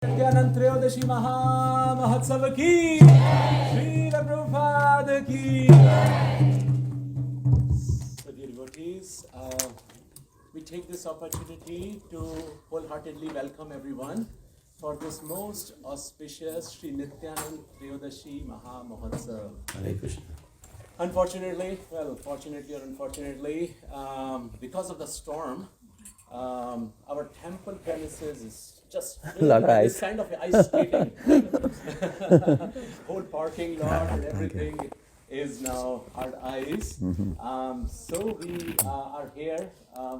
नित्यानंद त्रयोदशी महामहोत्सव की श्रील प्रभुपाद की. So dear devotees, we take this opportunity to wholeheartedly welcome everyone for this most auspicious Sri Nityanand Triyodashi Mahamahotsav. Hare Krishna. Unfortunately, well, fortunately or unfortunately, because of the storm, our temple premises is just it's kind of ice skating. Whole parking lot and everything is now hard ice. So we are here.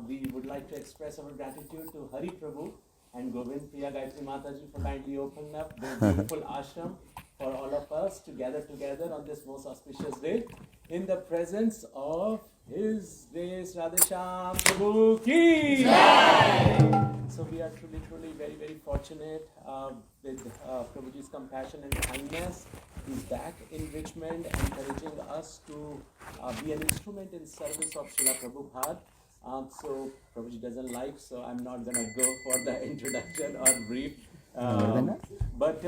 We would like to express our gratitude to Hari Prabhu and Govind Priya Gayatri Mataji for kindly opening up their beautiful ashram for all of us to gather together on this most auspicious day in the presence of His Grace Radheshyam Prabhu ki Jai. So we are truly very, very fortunate with Prabhuji's compassion and kindness. He's back in Richmond, encouraging us to be an instrument in service of Srila Prabhupada. So Prabhuji doesn't like, so I'm not going to go for the introduction or brief. But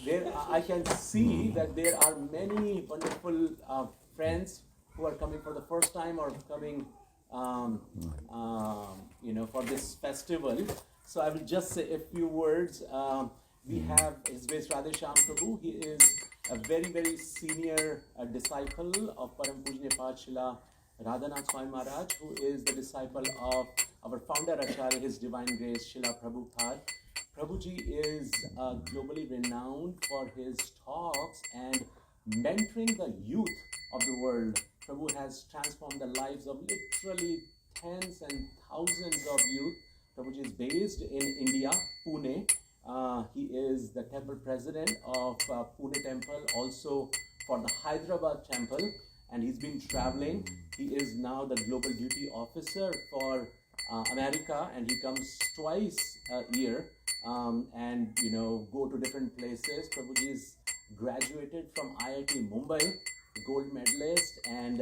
there, I can see that there are many wonderful friends who are coming for the first time or coming for this festival. So I will just say a few words. We have His Grace Radheshyam Prabhu. He is a very, very senior disciple of Param Pujnya Pachila Radhanath Swami Maharaj, who is the disciple of our founder Acharya, His Divine Grace, Srila Prabhupada. Prabhuji is globally renowned for his talks and mentoring the youth of the world. Prabhu has transformed the lives of literally tens and thousands of youth. Prabhuji is based in India, Pune. He is the temple president of Pune temple, also for the Hyderabad temple, and he's been traveling. He is now the global duty officer for America, and he comes twice a year and go to different places. Prabhuji is graduated from IIT Mumbai, gold medalist, and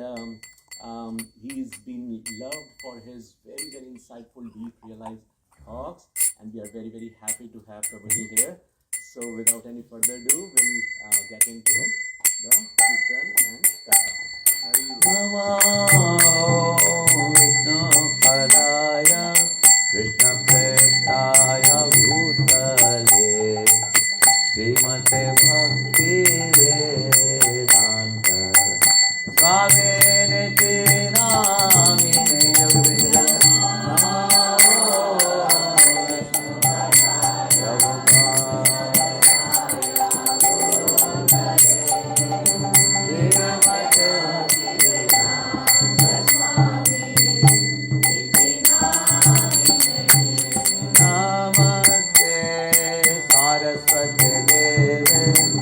he's been loved for his very, very insightful, deep, realized talks, and we are very, very happy to have Prabhuji here. So without any further ado, we'll get into the Kirtan and Katha. Namo Vishnu Padaya Krishna Prestaya Bhutale Srimate Bhakti Vedanta Swamine Namine Namaste Saraswati Deve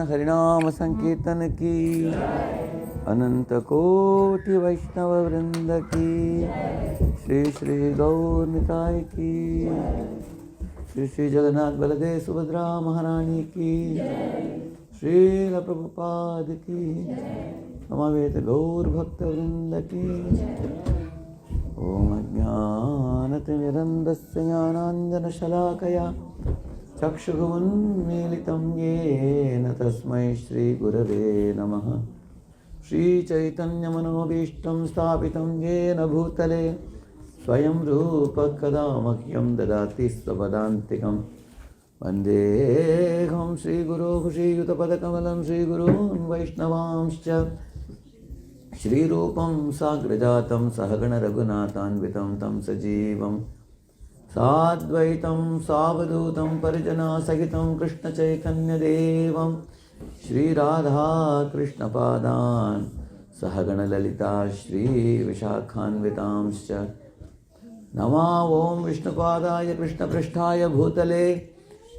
हरिनाम संकीर्तन की, अनंत कोटि वैष्णव वृंद की, श्री श्री गौर निताय की, श्री श्री जगन्नाथ बलदेव सुभद्रा महारानी की, श्रील प्रभुपाद की, समवेत गौर भक्त वृंद की। ओम अज्ञानतिमिरन्धस्य ज्ञानाञ्जनशलाकया चक्षुरुन्मीलितं येन तस्मै श्रीगुरवे नमः। श्रीचैतन्यमनोभीष्टं स्थापितं येन भूतले स्वयं रूप कदा मह्यं ददाति स्वपदान्तिकं। वन्देऽहं श्रीगुरोः श्रीयुतपदकमलं श्रीगुरून् वैष्णवांश्च श्रीरूपं साग्रजातं सहगणरघुनाथान्वितं तं सजीवं साद्वैतं सावधूतं परिजनासहितं कृष्णचैतन्यदेवं श्रीराधाकृष्णपादान् सहगणललिता श्रीविशाखान्वितांश्च Nama Om Vishnupadaya Krishna Prishtaya Bhutale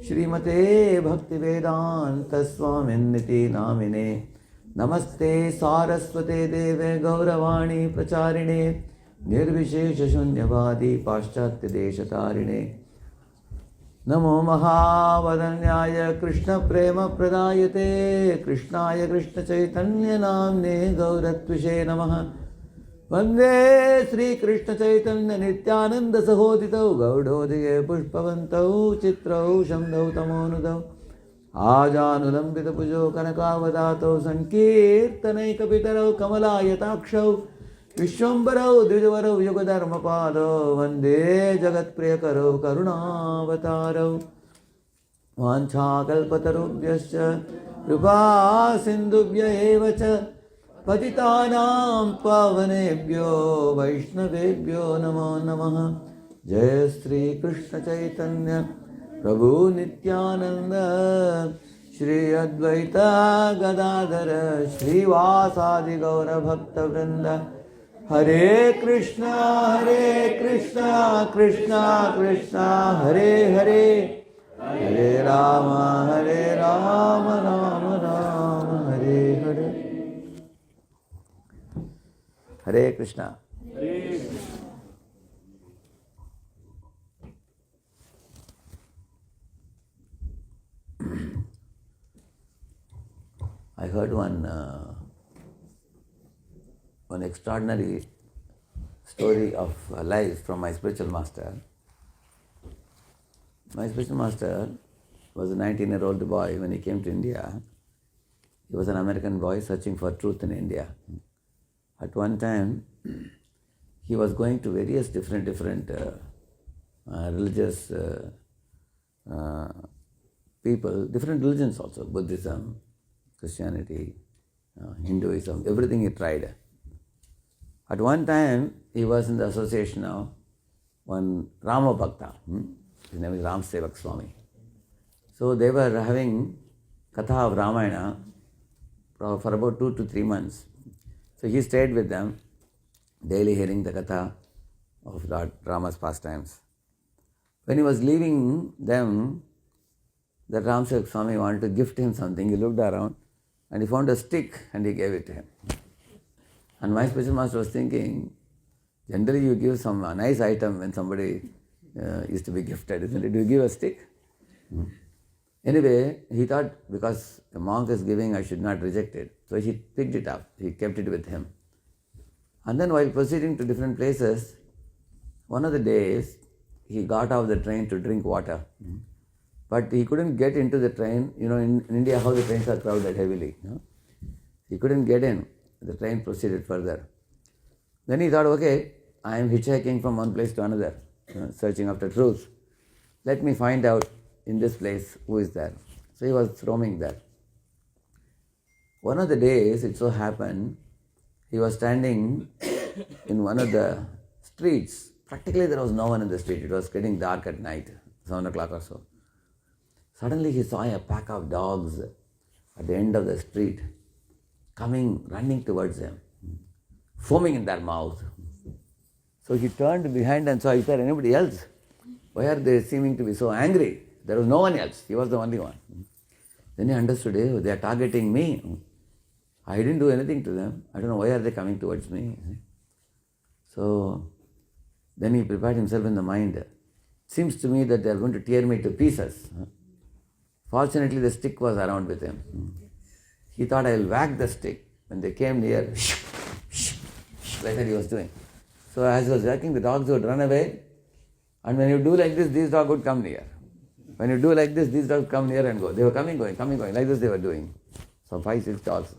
Shrimate Bhaktivedanta Swaminiti Namine Namaste Saraswate Deve Gauravani Pracharine Nirvishesha Shunyavadi Paschatya Deshatarine Namo Mahavadanyaya Krishna Prema Pradayate Krishnaya Krishna Chaitanya Namne Gauratvishe Namaha Vande Sri Krishna Chaitanya Nityananda Sahoditau Gaudodhige Pushpavantau Chitrau Shamdau Tamonudau Ajanulambita Pujo Kanakavadato Sankirtanai Kapitarau Kamalayatakshav Vishwambarau Dvijavarau Yugadharmapado Vande Jagat Priyakarau Karunavatarau Vanchakalpatarubhyascha Kripa Sindhubhya evacha Patitanam Pavanebhyo Vaishnavebhyo Namo Namaha Jai Sri Krishna Chaitanya Prabhu Nityananda Shri Advaita Gadadhara Shri Vasadi Gaura Bhakta Vrinda Hare Krishna Krishna Krishna Hare Hare Hare Rama Rama Rama Hare Hare Hare Krishna. I heard one extraordinary story of life from my spiritual master. My spiritual master was a 19-year-old boy when he came to India. He was an American boy searching for truth in India. At one time, he was going to various different religious people, different religions also, Buddhism, Christianity, Hinduism, everything he tried. At one time, he was in the association of one Rama Bhakta. His name is Ram Sevak Swami. So they were having Katha of Ramayana for about 2 to 3 months. So he stayed with them, daily hearing the Katha of Lord Rama's pastimes. When he was leaving them, the Ram Sevak Swami wanted to gift him something. He looked around and he found a stick and he gave it to him. And my spiritual master was thinking, generally you give some nice item when somebody is to be gifted, isn't it? Do you give a stick? Anyway, he thought because the monk is giving, I should not reject it. So he picked it up, he kept it with him. And then while proceeding to different places, one of the days, he got off the train to drink water. But he couldn't get into the train. You know, in India, how the trains are crowded heavily. He couldn't get in. The train proceeded further. Then he thought, okay, I am hitchhiking from one place to another, searching after truth. Let me find out in this place who is there. So he was roaming there. One of the days, it so happened, he was standing in one of the streets. Practically there was no one in the street. It was getting dark at night, 7 o'clock or so. Suddenly he saw a pack of dogs at the end of the street running towards him, foaming in their mouth. So he turned behind and saw, is there anybody else? Why are they seeming to be so angry? There was no one else. He was the only one. Then he understood, they are targeting me. I didn't do anything to them. I don't know why are they coming towards me. So then he prepared himself in the mind. It seems to me that they are going to tear me to pieces. Fortunately, the stick was around with him. He thought, I will whack the stick. When they came near, like that he was doing. So as he was whacking, the dogs would run away. And when you do like this, these dogs would come near. When you do like this, these dogs come near and go. They were coming, going. Like this they were doing. So 5, 6 dogs.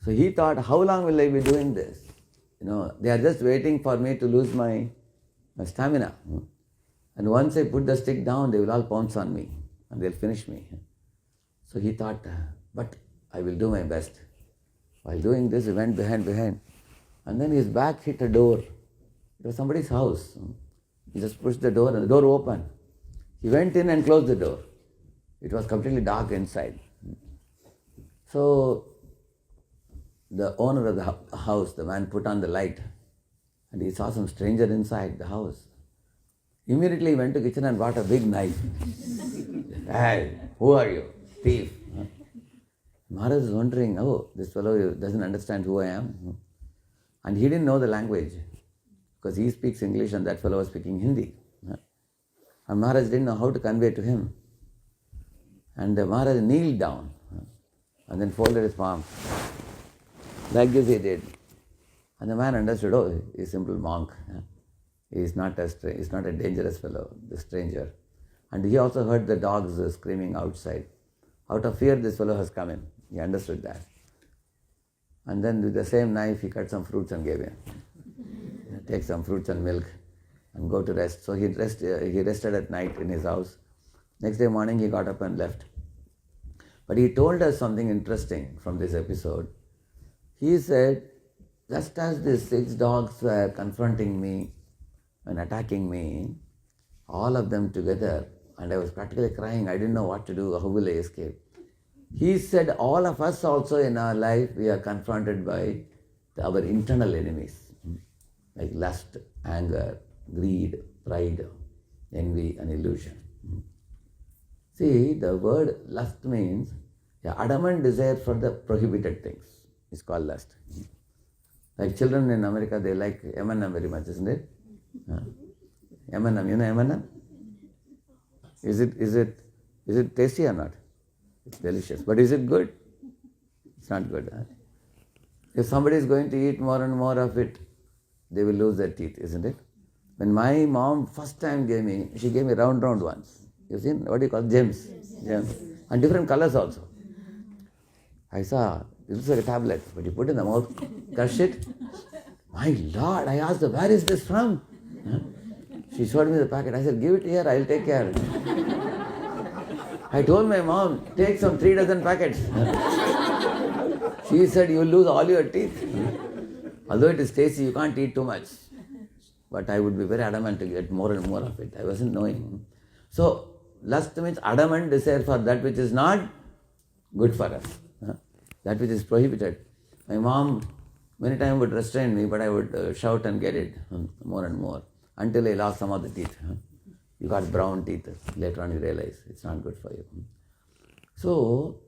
So he thought, how long will I be doing this? They are just waiting for me to lose my stamina. And once I put the stick down, they will all pounce on me and they'll finish me. So he thought, but I will do my best. While doing this, he went behind. And then his back hit a door. It was somebody's house. He just pushed the door and the door opened. He went in and closed the door. It was completely dark inside. So the owner of the house, the man, put on the light and he saw some stranger inside the house. Immediately he went to the kitchen and brought a big knife. Hey, who are you? Thief. Maharaj is wondering, oh, this fellow doesn't understand who I am. And he didn't know the language because he speaks English and that fellow was speaking Hindi. And Maharaj didn't know how to convey to him. And the Maharaj kneeled down and then folded his palms. Like this he did. And the man understood, oh, he's a simple monk. He's not a dangerous fellow, the stranger. And he also heard the dogs screaming outside. Out of fear, this fellow has come in. He understood that. And then with the same knife, he cut some fruits and gave him. Take some fruits and milk and go to rest. So he rested at night in his house. Next day morning, he got up and left. But he told us something interesting from this episode. He said, just as these 6 dogs were confronting me and attacking me, all of them together, and I was practically crying, I didn't know what to do, how will I escape? He said, all of us also in our life, we are confronted by our internal enemies, like lust, anger, greed, pride, envy, and illusion. See, the word lust means adamant desire for the prohibited things. It's called lust. Like children in America, they like M&M very much, isn't it? M&M, you know M&M? Is it tasty or not? It's delicious. But is it good? It's not good. If somebody is going to eat more and more of it, they will lose their teeth, isn't it? When my mom first time she gave me round ones. You've seen, what do you call gems? Gems. And different colors also. I saw, it looks like a tablet, but you put it in the mouth, crush it. My Lord, I asked her, where is this from? She showed me the packet. I said, give it here, I'll take care. I told my mom, take some 3 dozen packets. She said, you will lose all your teeth. Although it is tasty, you can't eat too much. But I would be very adamant to get more and more of it. I wasn't knowing. So, lust means adamant desire for that which is not good for us. That which is prohibited. My mom many times would restrain me, but I would shout and get it more and more until I lost some of the teeth. You got brown teeth. Later on you realize it's not good for you. So,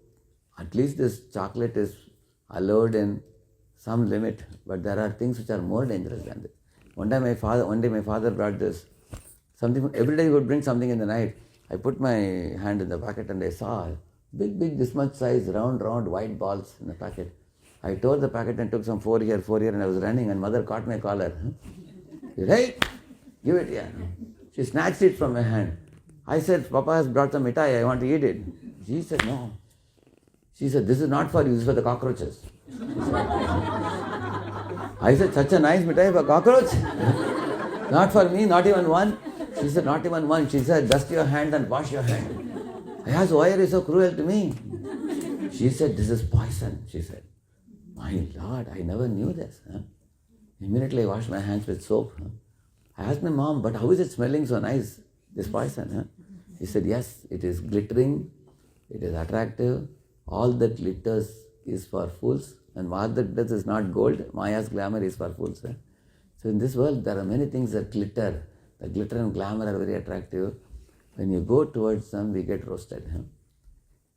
at least this chocolate is allowed in some limit, but there are things which are more dangerous than this. One day my father brought this. Every day he would bring something in the night. I put my hand in the packet and I saw big, this much size, round, white balls in the packet. I tore the packet and took some 4 here, and I was running and mother caught my collar. She said, hey, give it here. She snatched it from my hand. I said, Papa has brought some Nitai, I want to eat it. She said, no. She said, this is not for you, this is for the cockroaches. I said, such a nice Nitai for cockroach? Not for me, not even one. She said, not even one. She said, dust your hand and wash your hand. I asked, why are you so cruel to me? She said, this is poison, she said. My Lord, I never knew this. Immediately I washed my hands with soap. I asked my mom, but how is it smelling so nice, this poison? She said, yes, it is glittering, it is attractive. All that glitters is for fools, and what that glitters is not gold. Maya's glamour is for fools. So in this world, there are many things that glitter. The glitter and glamour are very attractive. When you go towards them, we get roasted.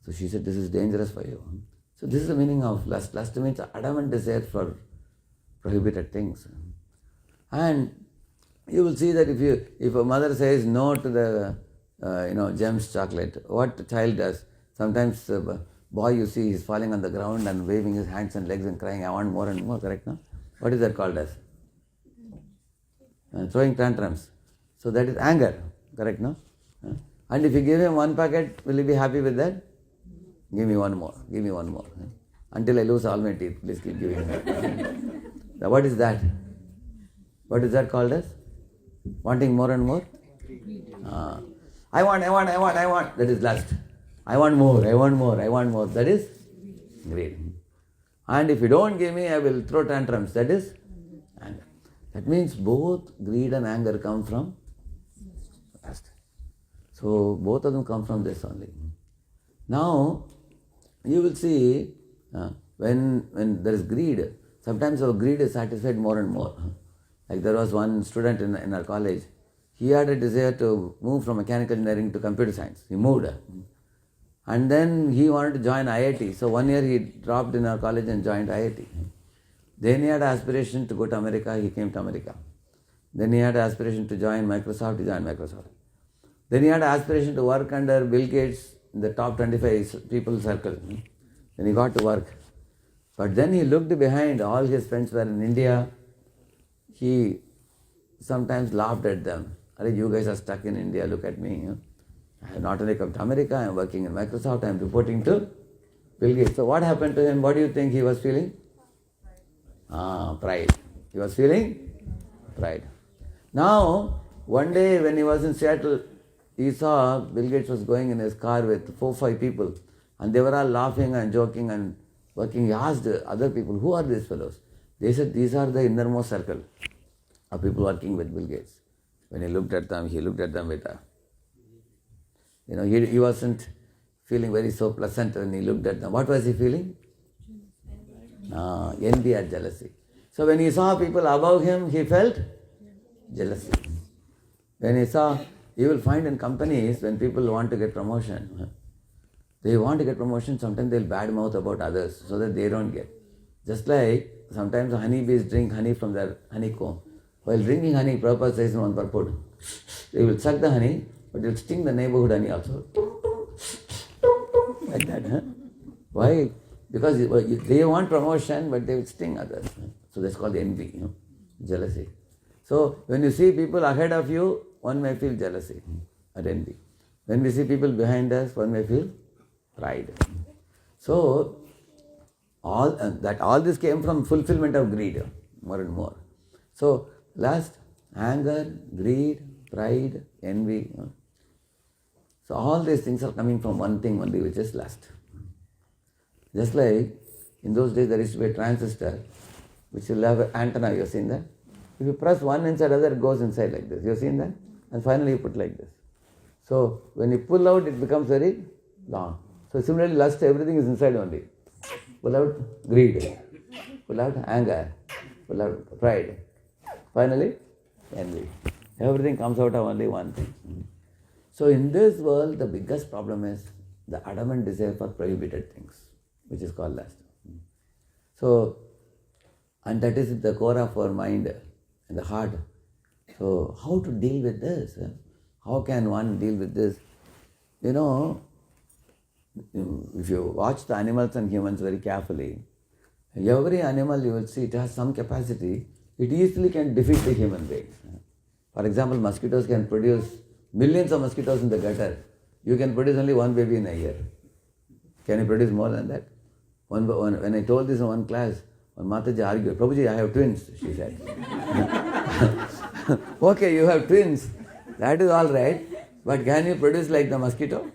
So she said, this is dangerous for you. So this is the meaning of lust. Lust means adamant desire for prohibited things. And you will see that if a mother says no to the gems chocolate, what the child does? Sometimes the boy you see is falling on the ground and waving his hands and legs and crying, I want more and more, correct? No? What is that called as? Throwing tantrums. So that is anger, correct? No? And if you give him 1 packet, will he be happy with that? Give me one more. Until I lose all my teeth, please keep giving me. Now what is that? What is that called as? Wanting more and more? I want. That is lust. I want more. That is greed. And if you don't give me, I will throw tantrums. That is anger. That means both greed and anger come from lust. So both of them come from this only. Now, you will see when there is greed, sometimes our greed is satisfied more and more. Like there was one student in our college, he had a desire to move from mechanical engineering to computer science. He moved. And then he wanted to join IIT. So 1 year he dropped in our college and joined IIT. Then he had aspiration to go to America, he came to America. Then he had aspiration to join Microsoft, he joined Microsoft. Then he had aspiration to work under Bill Gates in the top 25 people circle. Then he got to work. But then he looked behind, all his friends were in India. He sometimes laughed at them. Arey, you guys are stuck in India, look at me. I have not only come to America, I am working in Microsoft, I am reporting to Bill Gates. So what happened to him? What do you think he was feeling? Pride. He was feeling pride. Now, one day when he was in Seattle, he saw Bill Gates was going in his car with 4-5 people, and they were all laughing and joking and working. He asked other people, who are these fellows? They said, these are the innermost circle of people working with Bill Gates. When he looked at them with a, he wasn't feeling very so pleasant when he looked at them. What was he feeling? Envy or jealousy. So when he saw people above him, he felt jealousy. When he saw, you will find in companies when people want to get promotion, they want to get promotion, sometimes they'll badmouth about others so that they don't get. Just like sometimes honeybees drink honey from their honeycomb. While drinking honey, Prabhupada says in one purport, they will suck the honey, but they'll sting the neighborhood honey also. Like that. Why? Because they want promotion, but they will sting others. So that's called envy, jealousy. So when you see people ahead of you, one may feel jealousy or envy. When we see people behind us, one may feel pride. So all this came from fulfillment of greed, more and more. So lust, anger, greed, pride, envy. So all these things are coming from one thing only, which is lust. Just like in those days there used to be a transistor which will have an antenna, you have seen that? If you press one inside other, it goes inside like this. You have seen that? And finally you put like this. So when you pull out, it becomes very long. So similarly, lust, everything is inside only. Pull out greed, pull out anger, pull out pride. Finally, envy. Everything comes out of only one thing. So in this world, the biggest problem is the adamant desire for prohibited things, which is called lust. So, and that is the core of our mind and the heart. So how to deal with this? How can one deal with this? If you watch the animals and humans very carefully, every animal you will see it has some capacity, it easily can defeat the human beings. For example, mosquitoes can produce millions of mosquitoes in the gutter. You can produce only one baby in a year. Can you produce more than that? When I told this in one class, one Mataji argued, Prabhuji, I have twins, she said. Okay, you have twins, that is all right, but can you produce like the mosquito?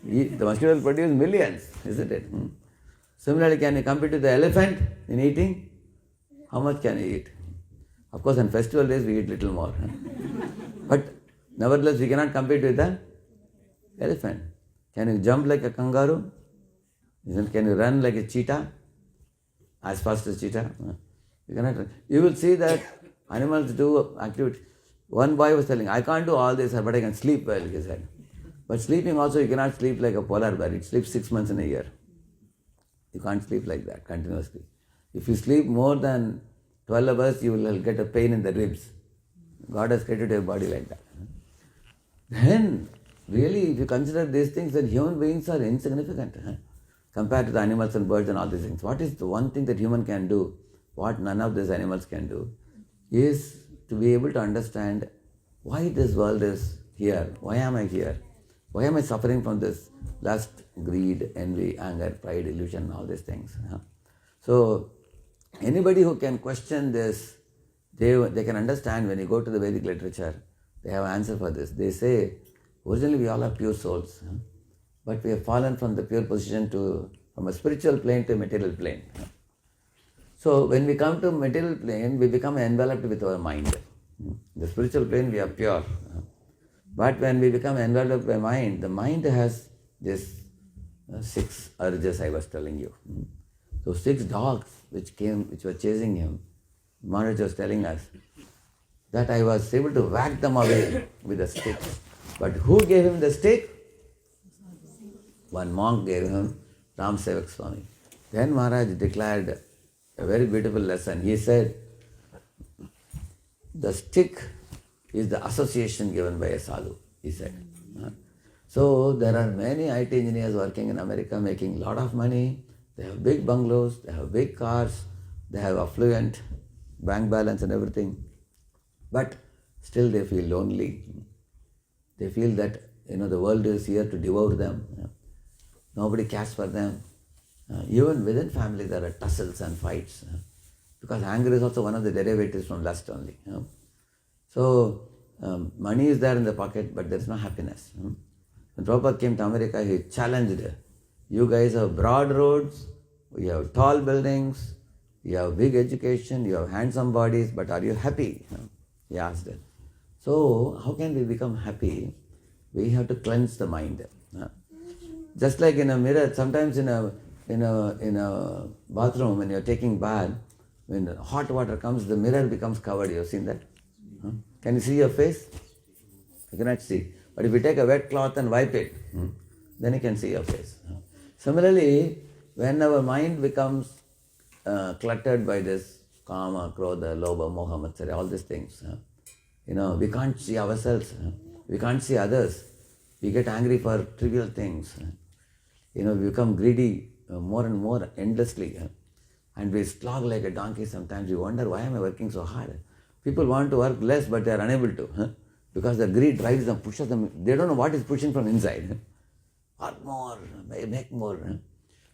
The mosquito will produce millions, isn't it? Similarly, can you compete with the elephant in eating? How much can you eat? Of course, on festival days we eat little more. But nevertheless, we cannot compete with the elephant. Can you jump like a kangaroo? Can you run like a cheetah? As fast as cheetah? You cannot run. You will see that animals do activity. One boy was telling, I can't do all this, but I can sleep well, he said. But sleeping also, you cannot sleep like a polar bear. It sleeps 6 months in a year. You can't sleep like that continuously. If you sleep more than 12 hours, you will get a pain in the ribs. God has created your body like that. Then, really, if you consider these things, then human beings are insignificant compared to the animals and birds and all these things. What is the one thing that human can do, what none of these animals can do, is to be able to understand why this world is here. Why am I here? Why am I suffering from this lust, greed, envy, anger, pride, illusion, all these things? So, anybody who can question this, they can understand. When you go to the Vedic literature, they have an answer for this. They say, originally we all are pure souls, but we have fallen from the pure position from a spiritual plane to a material plane. So when we come to material plane, we become enveloped with our mind. The spiritual plane, we are pure. But when we become enveloped by mind, the mind has this 6 urges I was telling you. So 6 dogs which were chasing him. Maharaj was telling us, that I was able to whack them away with a stick. But who gave him the stick? One monk gave him, Ram Sevak Swami. Then Maharaj declared a very beautiful lesson. He said, the stick is the association given by a sadhu, he said. So there are many IT engineers working in America making a lot of money. They have big bungalows, they have big cars, they have affluent bank balance and everything. But still they feel lonely. They feel that the world is here to devour them. Nobody cares for them. Even within family there are tussles and fights. Because anger is also one of the derivatives from lust only. So money is there in the pocket, but there is no happiness. When Prabhupada came to America, he challenged, you guys have broad roads, you have tall buildings, you have big education, you have handsome bodies, but are you happy? He asked it. So how can we become happy? We have to cleanse the mind. Just like in a mirror, sometimes in a bathroom when you're taking bath, when hot water comes, the mirror becomes covered. You have seen that? Can you see your face? You cannot see. But if you take a wet cloth and wipe it, then you can see your face. Similarly, when our mind becomes cluttered by this kama, krodha, lobha, moha, matsarya, all these things, we can't see ourselves, we can't see others, we get angry for trivial things, we become greedy more and more endlessly, and we slog like a donkey. Sometimes we wonder, why am I working so hard? People want to work less, but they are unable to, because the greed drives them, pushes them. They don't know what is pushing from inside. Work more, make more.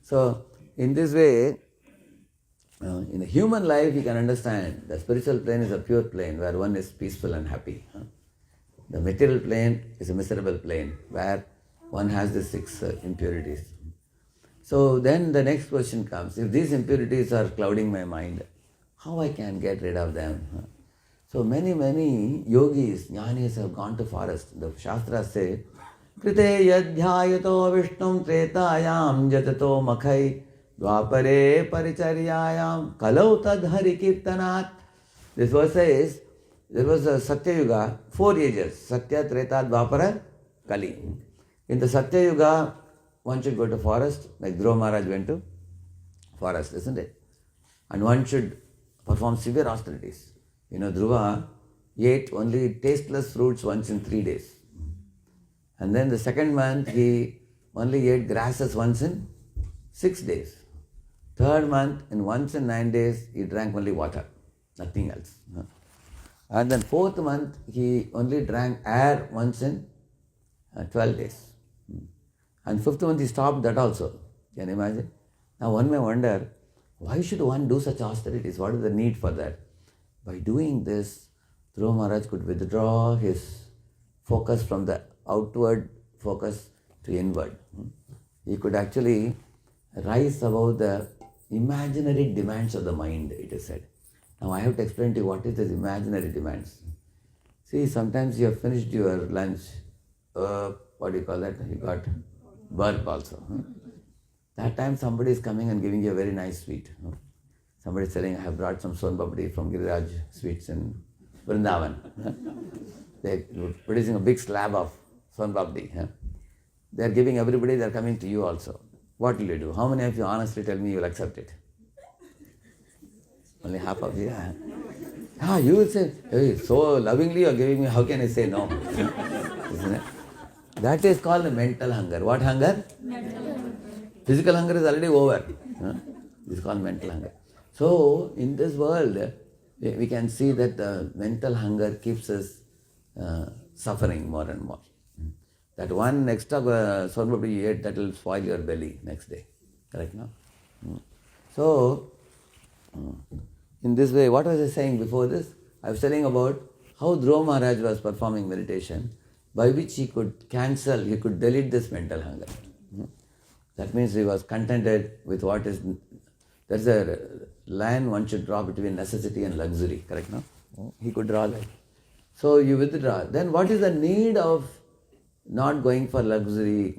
So in this way, in the human life, you can understand the spiritual plane is a pure plane where one is peaceful and happy. The material plane is a miserable plane where one has the 6 impurities. So then the next question comes, if these impurities are clouding my mind, how I can get rid of them? So many yogis, jnanis have gone to forest. The Shastras say, Krite yadhyayato vishnum tretayam jatato makhai dvapare paricharyayam kalau tadhari kirtanat. This verse says, there was a Satya Yuga, 4 ages, Satya, Treta, Dvapara, Kali. In the Satya Yuga, one should go to forest, like Dhruva Maharaj went to forest, isn't it? And one should perform severe austerities. Dhruva ate only tasteless fruits once in 3 days. And then the second month, he only ate grasses once in 6 days. Third month, once in 9 days, he drank only water, nothing else. And then fourth month, he only drank air once in 12 days. And fifth month, he stopped that also. Can you imagine? Now one may wonder, why should one do such austerities? What is the need for that? By doing this, Dhruva Maharaj could withdraw his focus from the outward focus to inward. He could actually rise above the imaginary demands of the mind, it is said. Now I have to explain to you what is these imaginary demands. See, sometimes you have finished your lunch, what do you call that? You got burp also. That time somebody is coming and giving you a very nice sweet. Somebody is saying, I have brought some son papdi from Giriraj sweets in Vrindavan. They are producing a big slab of son papdi. They are giving everybody, they are coming to you also. What will you do? How many of you honestly tell me you will accept it? Only half of you. You will say, hey, so lovingly you are giving me, how can I say no? Isn't it? That is called the mental hunger. What hunger? Physical hunger is already over. This is called mental hunger. So, in this world, we can see that the mental hunger keeps us suffering more and more. That one extra sonpapdi you ate, that will spoil your belly next day. Correct, no? So, in this way, what was I saying before this? I was telling about how Dhruva Maharaj was performing meditation, by which he could delete this mental hunger. That means he was contented with what is, there's a line one should draw between necessity and luxury, correct, no? He could draw that. So you withdraw. Then what is the need of not going for luxury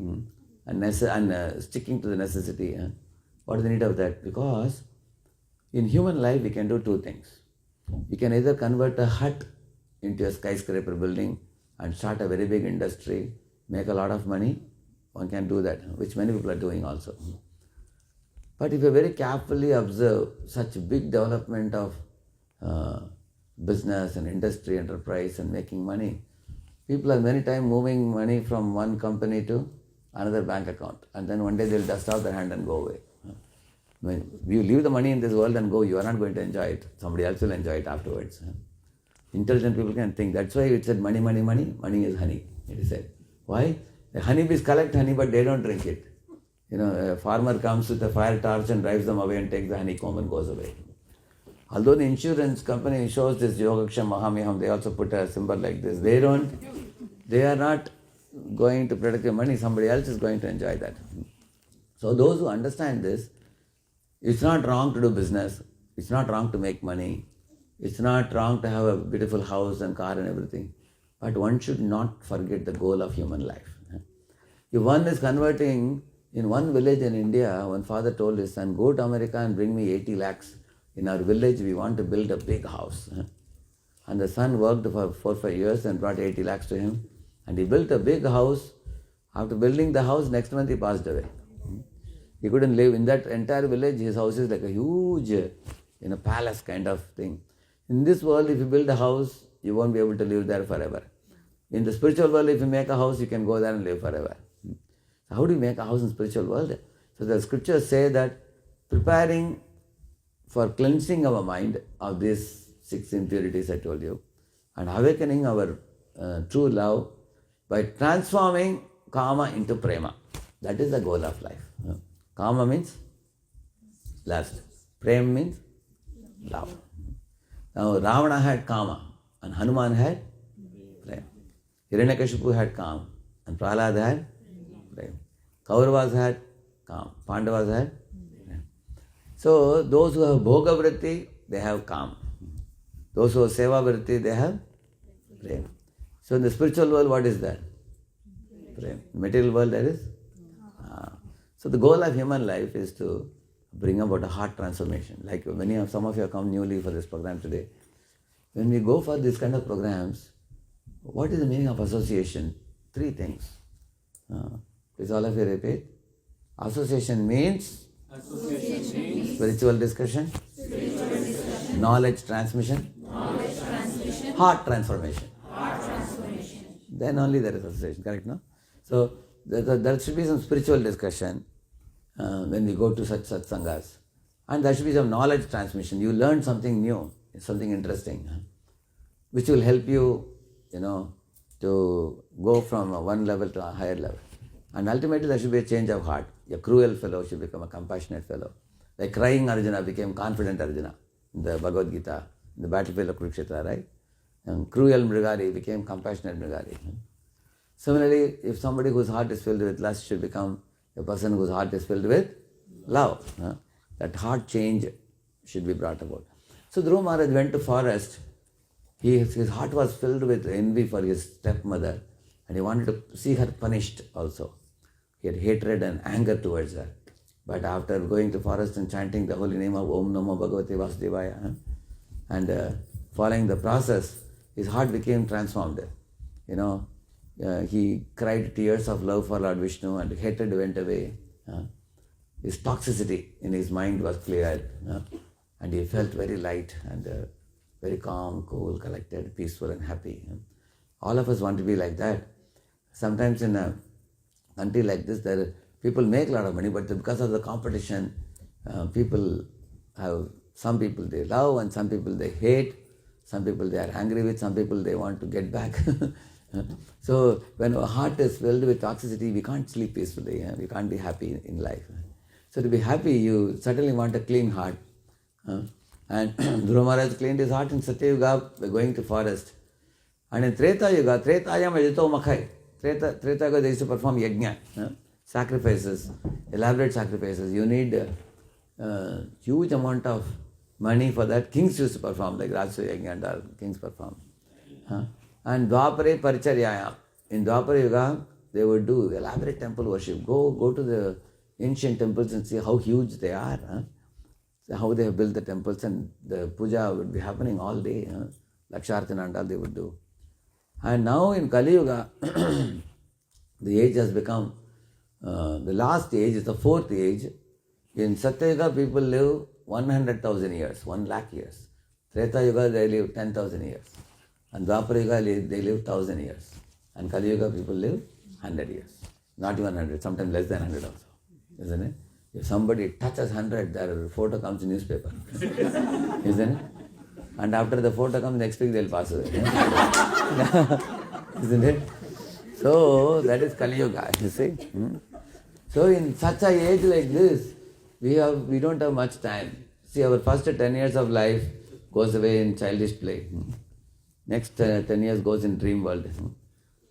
and sticking to the necessity? What is the need of that? Because in human life we can do 2 things. We can either convert a hut into a skyscraper building and start a very big industry, make a lot of money, one can do that, which many people are doing also. But if you very carefully observe such big development of business and industry, enterprise and making money, people are many times moving money from one company to another bank account, and then one day they'll dust off their hand and go away. When you leave the money in this world and go, you are not going to enjoy it. Somebody else will enjoy it afterwards. Intelligent people can think. That's why it said money, money, money. Money is honey, it is said. Why? The honeybees collect honey, but they don't drink it. A farmer comes with a fire torch and drives them away and takes the honeycomb and goes away. Although the insurance company shows this Yogaksham Mahamyaham, they also put a symbol like this. They are not going to protect your money, somebody else is going to enjoy that. So those who understand this, it's not wrong to do business, it's not wrong to make money, it's not wrong to have a beautiful house and car and everything, but one should not forget the goal of human life. If one is converting, in one village in India, one father told his son, go to America and bring me 80 lakhs. In our village, we want to build a big house. And the son worked for 4 or 5 years and brought 80 lakhs to him. And he built a big house. After building the house, next month he passed away. He couldn't live in that entire village. His house is like a huge, palace kind of thing. In this world, if you build a house, you won't be able to live there forever. In the spiritual world, if you make a house, you can go there and live forever. So how do you make a house in the spiritual world? So the scriptures say that preparing for cleansing our mind of these 6 impurities I told you, and awakening our true love by transforming kama into prema. That is the goal of life. Kama means lust. Prema means love. Now Ravana had kama and Hanuman had prema. Hiranyakashipu had kama and Prahlad had prema. Kauravas had kama. Pandavas had prema. So those who have bhoga vritti, they have kama. Those who have seva vritti, they have prema. So in the spiritual world, what is that? Prema. Material world, that is? So the goal of human life is to bring about a heart transformation. Like some of you have come newly for this program today. When we go for this kind of programs, what is the meaning of association? 3 things. Please all of you repeat. Association means spiritual discussion, knowledge transmission, heart transformation. Then only there is association, correct, no? So there should be some spiritual discussion when we go to such satsangas. And there should be some knowledge transmission. You learn something new, something interesting, which will help you, to go from one level to a higher level. And ultimately there should be a change of heart. A cruel fellow should become a compassionate fellow. Like crying Arjuna became confident Arjuna in the Bhagavad Gita, in the battlefield of Kurukshetra, right? And cruel Mrigari became compassionate Mrigari. Similarly, if somebody whose heart is filled with lust should become a person whose heart is filled with love, that heart change should be brought about. So Dhruva Maharaj went to forest. His heart was filled with envy for his stepmother and he wanted to see her punished also. He had hatred and anger towards her. But after going to forest and chanting the holy name of Om Namo Bhagavate Vasudevaya and following the process, his heart became transformed. He cried tears of love for Lord Vishnu and hatred went away. His toxicity in his mind was cleared and he felt very light and very calm, cool, collected, peaceful and happy. All of us want to be like that. Sometimes in a country like this, people make a lot of money, but because of the competition, some people they love and some people they hate, some people they are angry with, some people they want to get back. So when our heart is filled with toxicity, we can't sleep peacefully, we can't be happy in life. So to be happy, you certainly want a clean heart. And Dhruva Maharaj cleaned his heart in Satya Yuga by going to forest. And in Treta Yuga, Tretayam Ajito Makhai, Treta Yuga they used to perform yajna, sacrifices, elaborate sacrifices. You need a huge amount of money for that. Kings used to perform, like Rajasuya Yajna and all, kings perform. And Dwapare Paricharyaya. In Dwapara Yuga, they would do elaborate temple worship. Go to the ancient temples and see how huge they are. So how they have built the temples, and the puja would be happening all day. Laksharthana and all they would do. And now in Kali Yuga, the age has become, the last age is the fourth age. In Satya Yuga, people live 100,000 years, 1 lakh years. Treta Yuga, they live 10,000 years. And Dwapara Yuga, they live 1,000 years. And Kali Yuga, people live 100 years. Not even 100, sometimes less than 100 also. Isn't it? If somebody touches 100, their photo comes in newspaper. Isn't it? And after the photo comes, next week they'll pass away. Isn't it? So, that is Kali Yuga, you see. So, in such an age like this, we don't have much time. See, our first 10 years of life goes away in childish play. Next 10 years goes in dream world.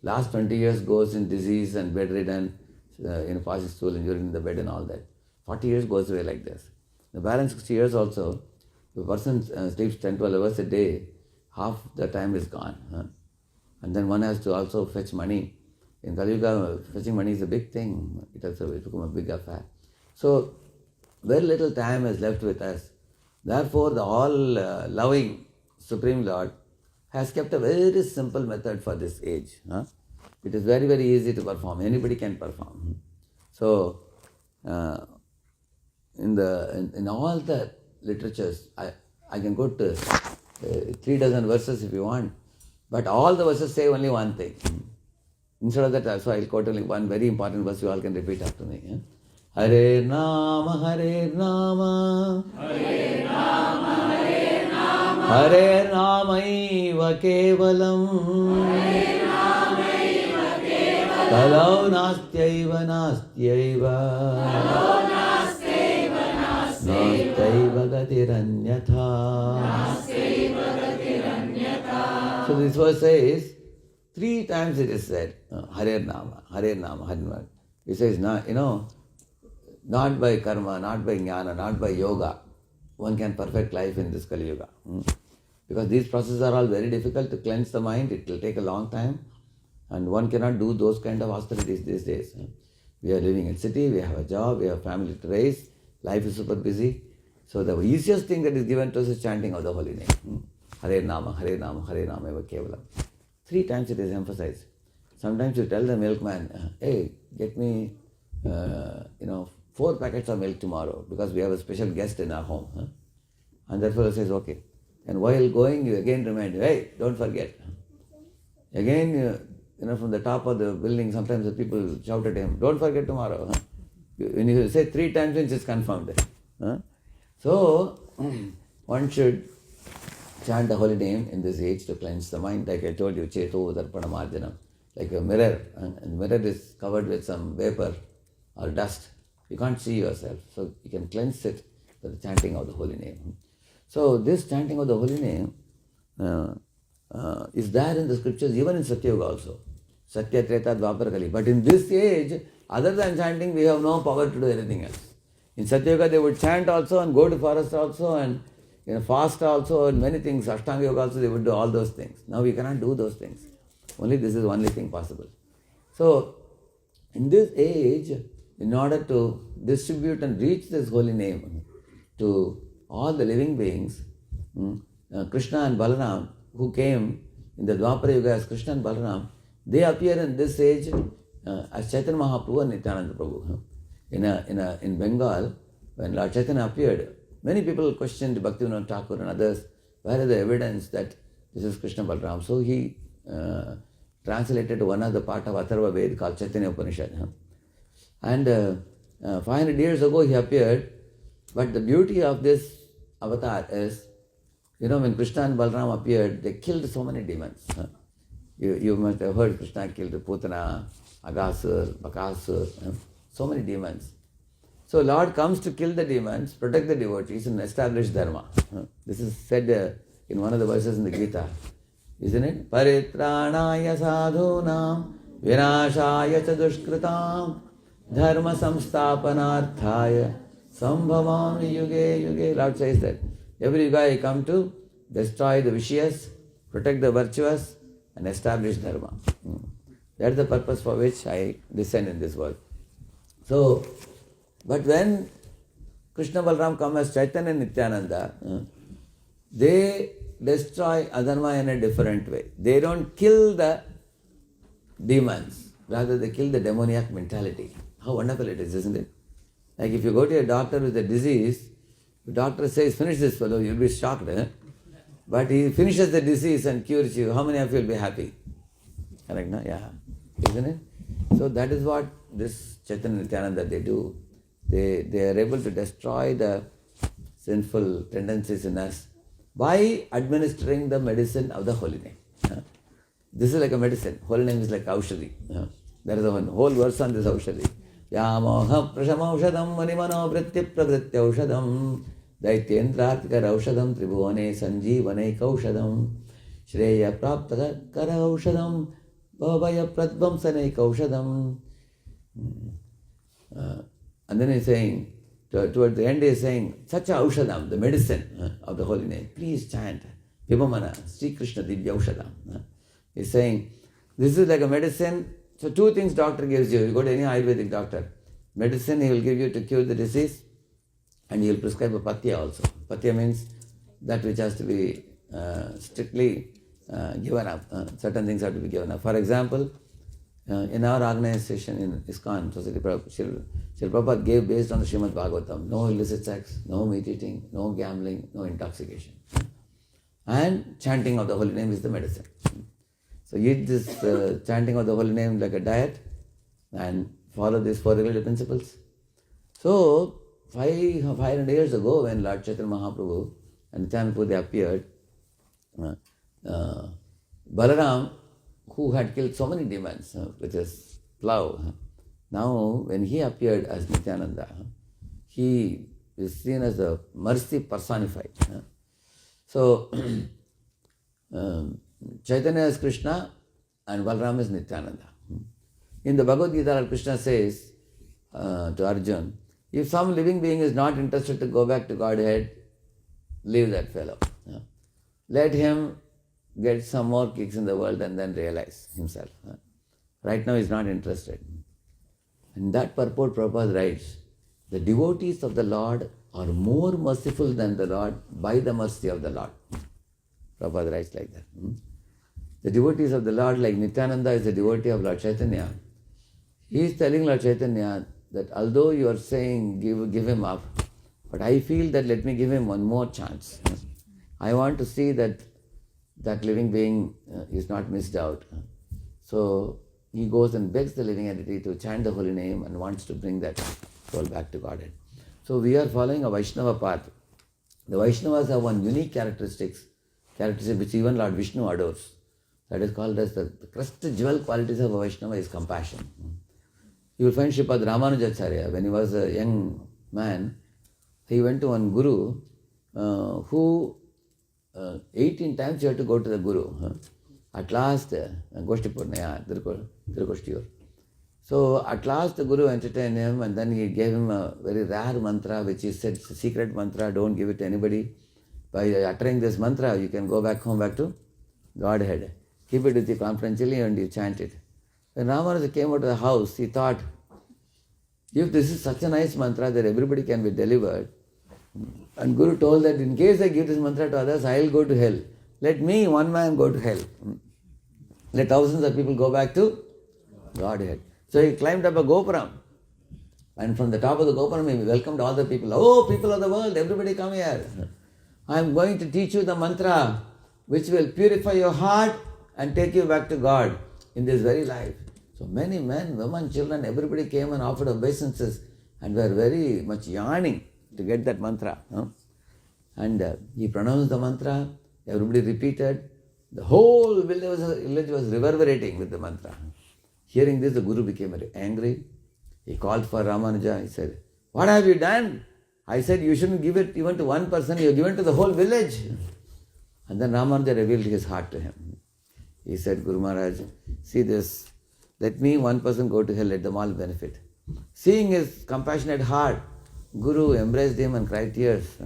Last 20 years goes in disease and bedridden, passing stool, injury in the bed and all that. 40 years goes away like this. The balance 60 years also, if a person sleeps 10-12 hours a day, half the time is gone. And then one has to also fetch money. In Kali Yuga, fetching money is a big thing. It has become a big affair. So, very little time is left with us. Therefore, the all-loving Supreme Lord has kept a very simple method for this age. It is very, very easy to perform. Anybody can perform. So, in all the literatures, I can go to 3 dozen verses if you want, but all the verses say only one thing. Instead of that, so I'll quote only one very important verse you all can repeat after me. Hare Nama, Hare Nama, Hare Nama, Hare Nama, Hare Namaiva Kevalam, Hare Namaiva Kevalam, Kalau Nastyaiva Nastyaiva, Kalau Nastyaiva Nastyaiva, Nastaiva Gatiranyatha, Nastaiva Gatiranyatha. So this verse says, 3 times it is said, Hare Nama, Hare Nama, Hare Nama. It says, not by karma, not by jnana, not by yoga, one can perfect life in this Kali Yuga. Because these processes are all very difficult to cleanse the mind, it will take a long time, and one cannot do those kind of austerities these days. We are living in city, we have a job, we have family to raise, life is super busy. So the easiest thing that is given to us is chanting of the holy name. Hare Nama, Hare Nama, Hare Nama eva kevalam. 3 times it is emphasized. Sometimes you tell the milkman, hey, get me 4 packets of milk tomorrow because we have a special guest in our home. And that fellow says, okay. And while going, you again remind, hey, don't forget. Again, from the top of the building, sometimes the people shout at him, don't forget tomorrow. When you say 3 times, it's confirmed. So, one should chant the holy name in this age to cleanse the mind. Like I told you, Cheto Darpana Marjanam. Like a mirror, and the mirror is covered with some vapor or dust. You can't see yourself. So you can cleanse it with the chanting of the holy name. So this chanting of the holy name is there in the scriptures, even in Satya Yuga also. Satya, Treta, Dwapara, Kali. But in this age, other than chanting, we have no power to do anything else. In Satya Yuga, they would chant also and go to forest also and fast also and many things. Ashtanga Yoga also, they would do all those things. Now we cannot do those things. Only this is the only thing possible. So, in this age, in order to distribute and reach this holy name to all the living beings, Krishna and Balaram, who came in the Dwapara Yuga as Krishna and Balaram, they appear in this age as Chaitanya Mahaprabhu and Nityananda Prabhu. In Bengal, when Lord Chaitanya appeared, many people questioned Bhaktivinoda Thakur and others, where is the evidence that this is Krishna Balaram? So he translated one of the part of Atharva Ved called Chaitanya Upanishad. And 500 years ago he appeared, but the beauty of this avatar is, when Krishna and Balaram appeared, they killed so many demons. You must have heard Krishna killed Putana, Agasur, Bakasur, so many demons. So Lord comes to kill the demons, protect the devotees and establish dharma. This is said in one of the verses in the Gita. Isn't it? Paritranaya sadhunam vinashaya cha dushkritam dharma samstapanarthaya sambhavami yuge yuge. Lord says that every yuga I come to destroy the vicious, protect the virtuous and establish dharma. That's the purpose for which I descend in this world. So, but when Krishna Balaram come as Chaitanya and Nityananda, they destroy adharma in a different way. They don't kill the demons, rather they kill the demoniac mentality. How wonderful it is, isn't it? Like if you go to a doctor with a disease, the doctor says, finish this fellow, you'll be shocked. But he finishes the disease and cures you. How many of you will be happy? Correct, no? Yeah. Isn't it? So that is what this Chaitanya Nityananda they do. They are able to destroy the sinful tendencies in us by administering the medicine of the holy name. This is like a medicine. Holy name is like Aushadhi. There is a whole verse on this Aushadhi. Yamoha prashamaushadam manimano vritya pravritya aushadam daityendratya aushadam tribhuvane sanjeevane kaushadam shreya prapta kara aushadam bhavaya pradvamsane kaushadam. And then he's saying, towards the end he's saying, Sacha aushadam, the medicine of the holy name. Please chant Vibhamana, Sri Krishna Divya aushadam. He's saying, this is like a medicine. So two things doctor gives you. You go to any Ayurvedic doctor. Medicine he will give you to cure the disease, and he will prescribe a patya also. Patya means that which has to be strictly given up. Certain things have to be given up. For example, in our organization in ISKCON, Society Srila Prabhupada gave based on the Srimad Bhagavatam, no illicit sex, no meat eating, no gambling, no intoxication. And chanting of the holy name is the medicine. So eat this chanting of the holy name like a diet and follow these four regulative principles. So 500 years ago when Lord Chaitanya Mahaprabhu and Nityananda Prabhu they appeared, Balaram, who had killed so many demons with his plow, now when he appeared as Nityananda, he is seen as the mercy personified. So Chaitanya is Krishna and Balaram is Nityananda. In the Bhagavad Gita, Lord Krishna says to Arjuna, if some living being is not interested to go back to Godhead, leave that fellow. Let him get some more kicks in the world and then realize himself. Right now he is not interested. And that purport Prabhupada writes, the devotees of the Lord are more merciful than the Lord by the mercy of the Lord. Prabhupada writes like that. The devotees of the Lord, like Nityananda is a devotee of Lord Chaitanya. He is telling Lord Chaitanya that although you are saying give him up, but I feel that let me give him one more chance. I want to see that living being is not missed out. So he goes and begs the living entity to chant the holy name and wants to bring that soul back to Godhead. So we are following a Vaishnava path. The Vaishnavas have one unique characteristic which even Lord Vishnu adores. That is called as the crest jewel qualities of a Vaishnava is compassion. You will find Sripad Ramanujacharya, when he was a young man, he went to one guru who 18 times he had to go to the guru. At last, so at last the guru entertained him and then he gave him a very rare mantra which he said, it's a secret mantra, don't give it to anybody. By uttering this mantra, you can go back home, back to Godhead. Keep it with you confidentially and you chant it. When Ramanuja came out of the house, he thought, if this is such a nice mantra that everybody can be delivered, and Guru told that in case I give this mantra to others, I will go to hell. Let me, one man, go to hell. Let thousands of people go back to Godhead. So he climbed up a Gopuram. And from the top of the Gopuram, he welcomed all the people. Oh, people of the world, everybody come here. I am going to teach you the mantra which will purify your heart and take you back to God in this very life. So many men, women, children, everybody came and offered obeisances and were very much yearning to get that mantra. And he pronounced the mantra, everybody repeated. The whole village was reverberating with the mantra. Hearing this, the Guru became very angry. He called for Ramanuja. He said, what have you done? I said you shouldn't give it even to one person, you have given to the whole village. And then Ramanuja revealed his heart to him. He said, Guru Maharaj, see this, let me one person go to hell, let them all benefit. Seeing his compassionate heart, Guru embraced him and cried tears,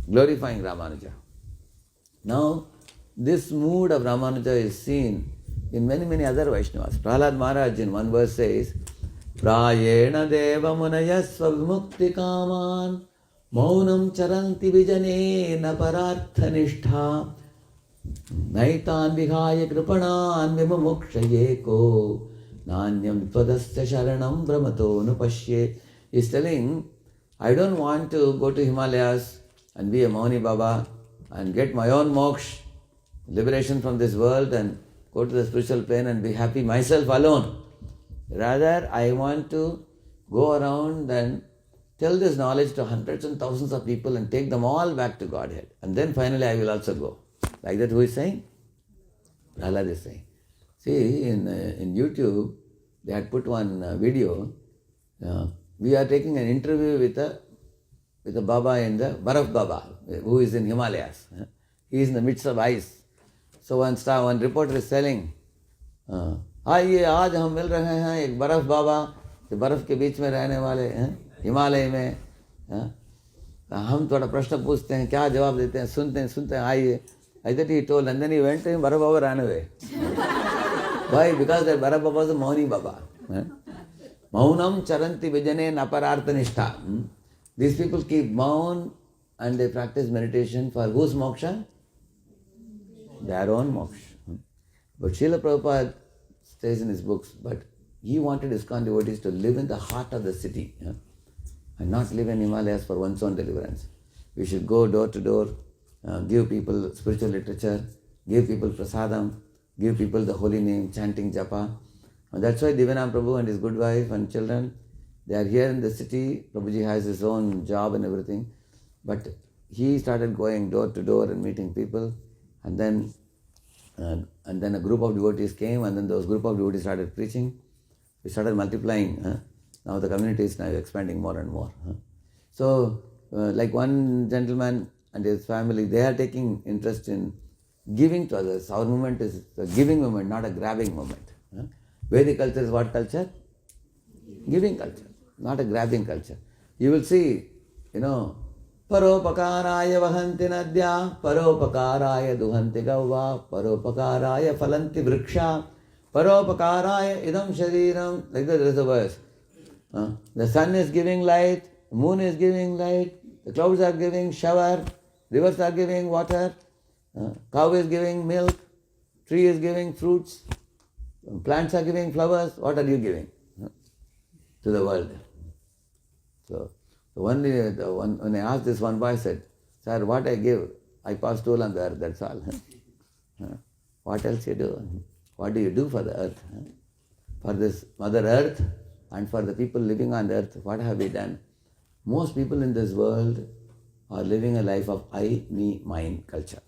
glorifying Ramanuja. Now, this mood of Ramanuja is seen in many, many other Vaishnavas. Prahlad Maharaj in one verse says, Prayena deva munayasva vimukti kaman maunam charanti vijane na parartha nishtha Naitan vihaya kripanan vimamukshayeko nanyam tvadasya sharanam brahmato nupashye. He's telling, I don't want to go to Himalayas and be a Mauni Baba and get my own moksha, liberation from this world, and go to the spiritual plane and be happy myself alone. Rather, I want to go around and tell this knowledge to hundreds and thousands of people and take them all back to Godhead. And then finally I will also go. Like that, who is saying? Prahlad is saying. See, in YouTube, they had put one video. We are taking an interview with a Baba in the Baraf Baba, who is in Himalayas. He is in the midst of ice. So one reporter is telling, आइए आज हम मिल रहे हैं एक बर्फ बाबा जो बर्फ के बीच में रहने वाले हैं हिमालय में. हम थोड़ा प्रश्न पूछते हैं, क्या जवाब देते हैं, सुनते हैं, आइए. I thought he told, and then he went to him, Baba Baba ran away. Why? Because that Baba Baba was a Mauni Baba. Maunam charanti vijane naparartha nishtha. These people keep maun and they practice meditation for whose moksha? Their own moksha. But Srila Prabhupada says in his books, but he wanted ISKCON devotees to live in the heart of the city and not live in Himalayas for one's own deliverance. We should go door to door, give people spiritual literature, give people prasadam, give people the holy name, chanting japa. And that's why Divyanam Prabhu and his good wife and children, they are here in the city. Prabhuji has his own job and everything. But he started going door to door and meeting people. And then a group of devotees came, and then those group of devotees started preaching. We started multiplying. Now the community is now expanding more and more. So, like one gentleman and his family, they are taking interest in giving to others. Our movement is a giving movement, not a grabbing movement. Vedic culture is what culture? Giving culture, not a grabbing culture. You will see, Paropakaraya vahanti nadya, Paropakaraya duhanti gavva, Paropakaraya phalanti vriksha, Paropakaraya idam shariram. Like that there is a verse. The sun is giving light, the moon is giving light, the clouds are giving shower, rivers are giving water, cow is giving milk, tree is giving fruits, plants are giving flowers. What are you giving to the world? So one day, when I asked this, one boy said, Sir, what I give, I pass toll on the earth, that's all. What else you do? What do you do for the earth? For this Mother Earth and for the people living on the earth, what have we done? Most people in this world are living a life of I, me, mine culture.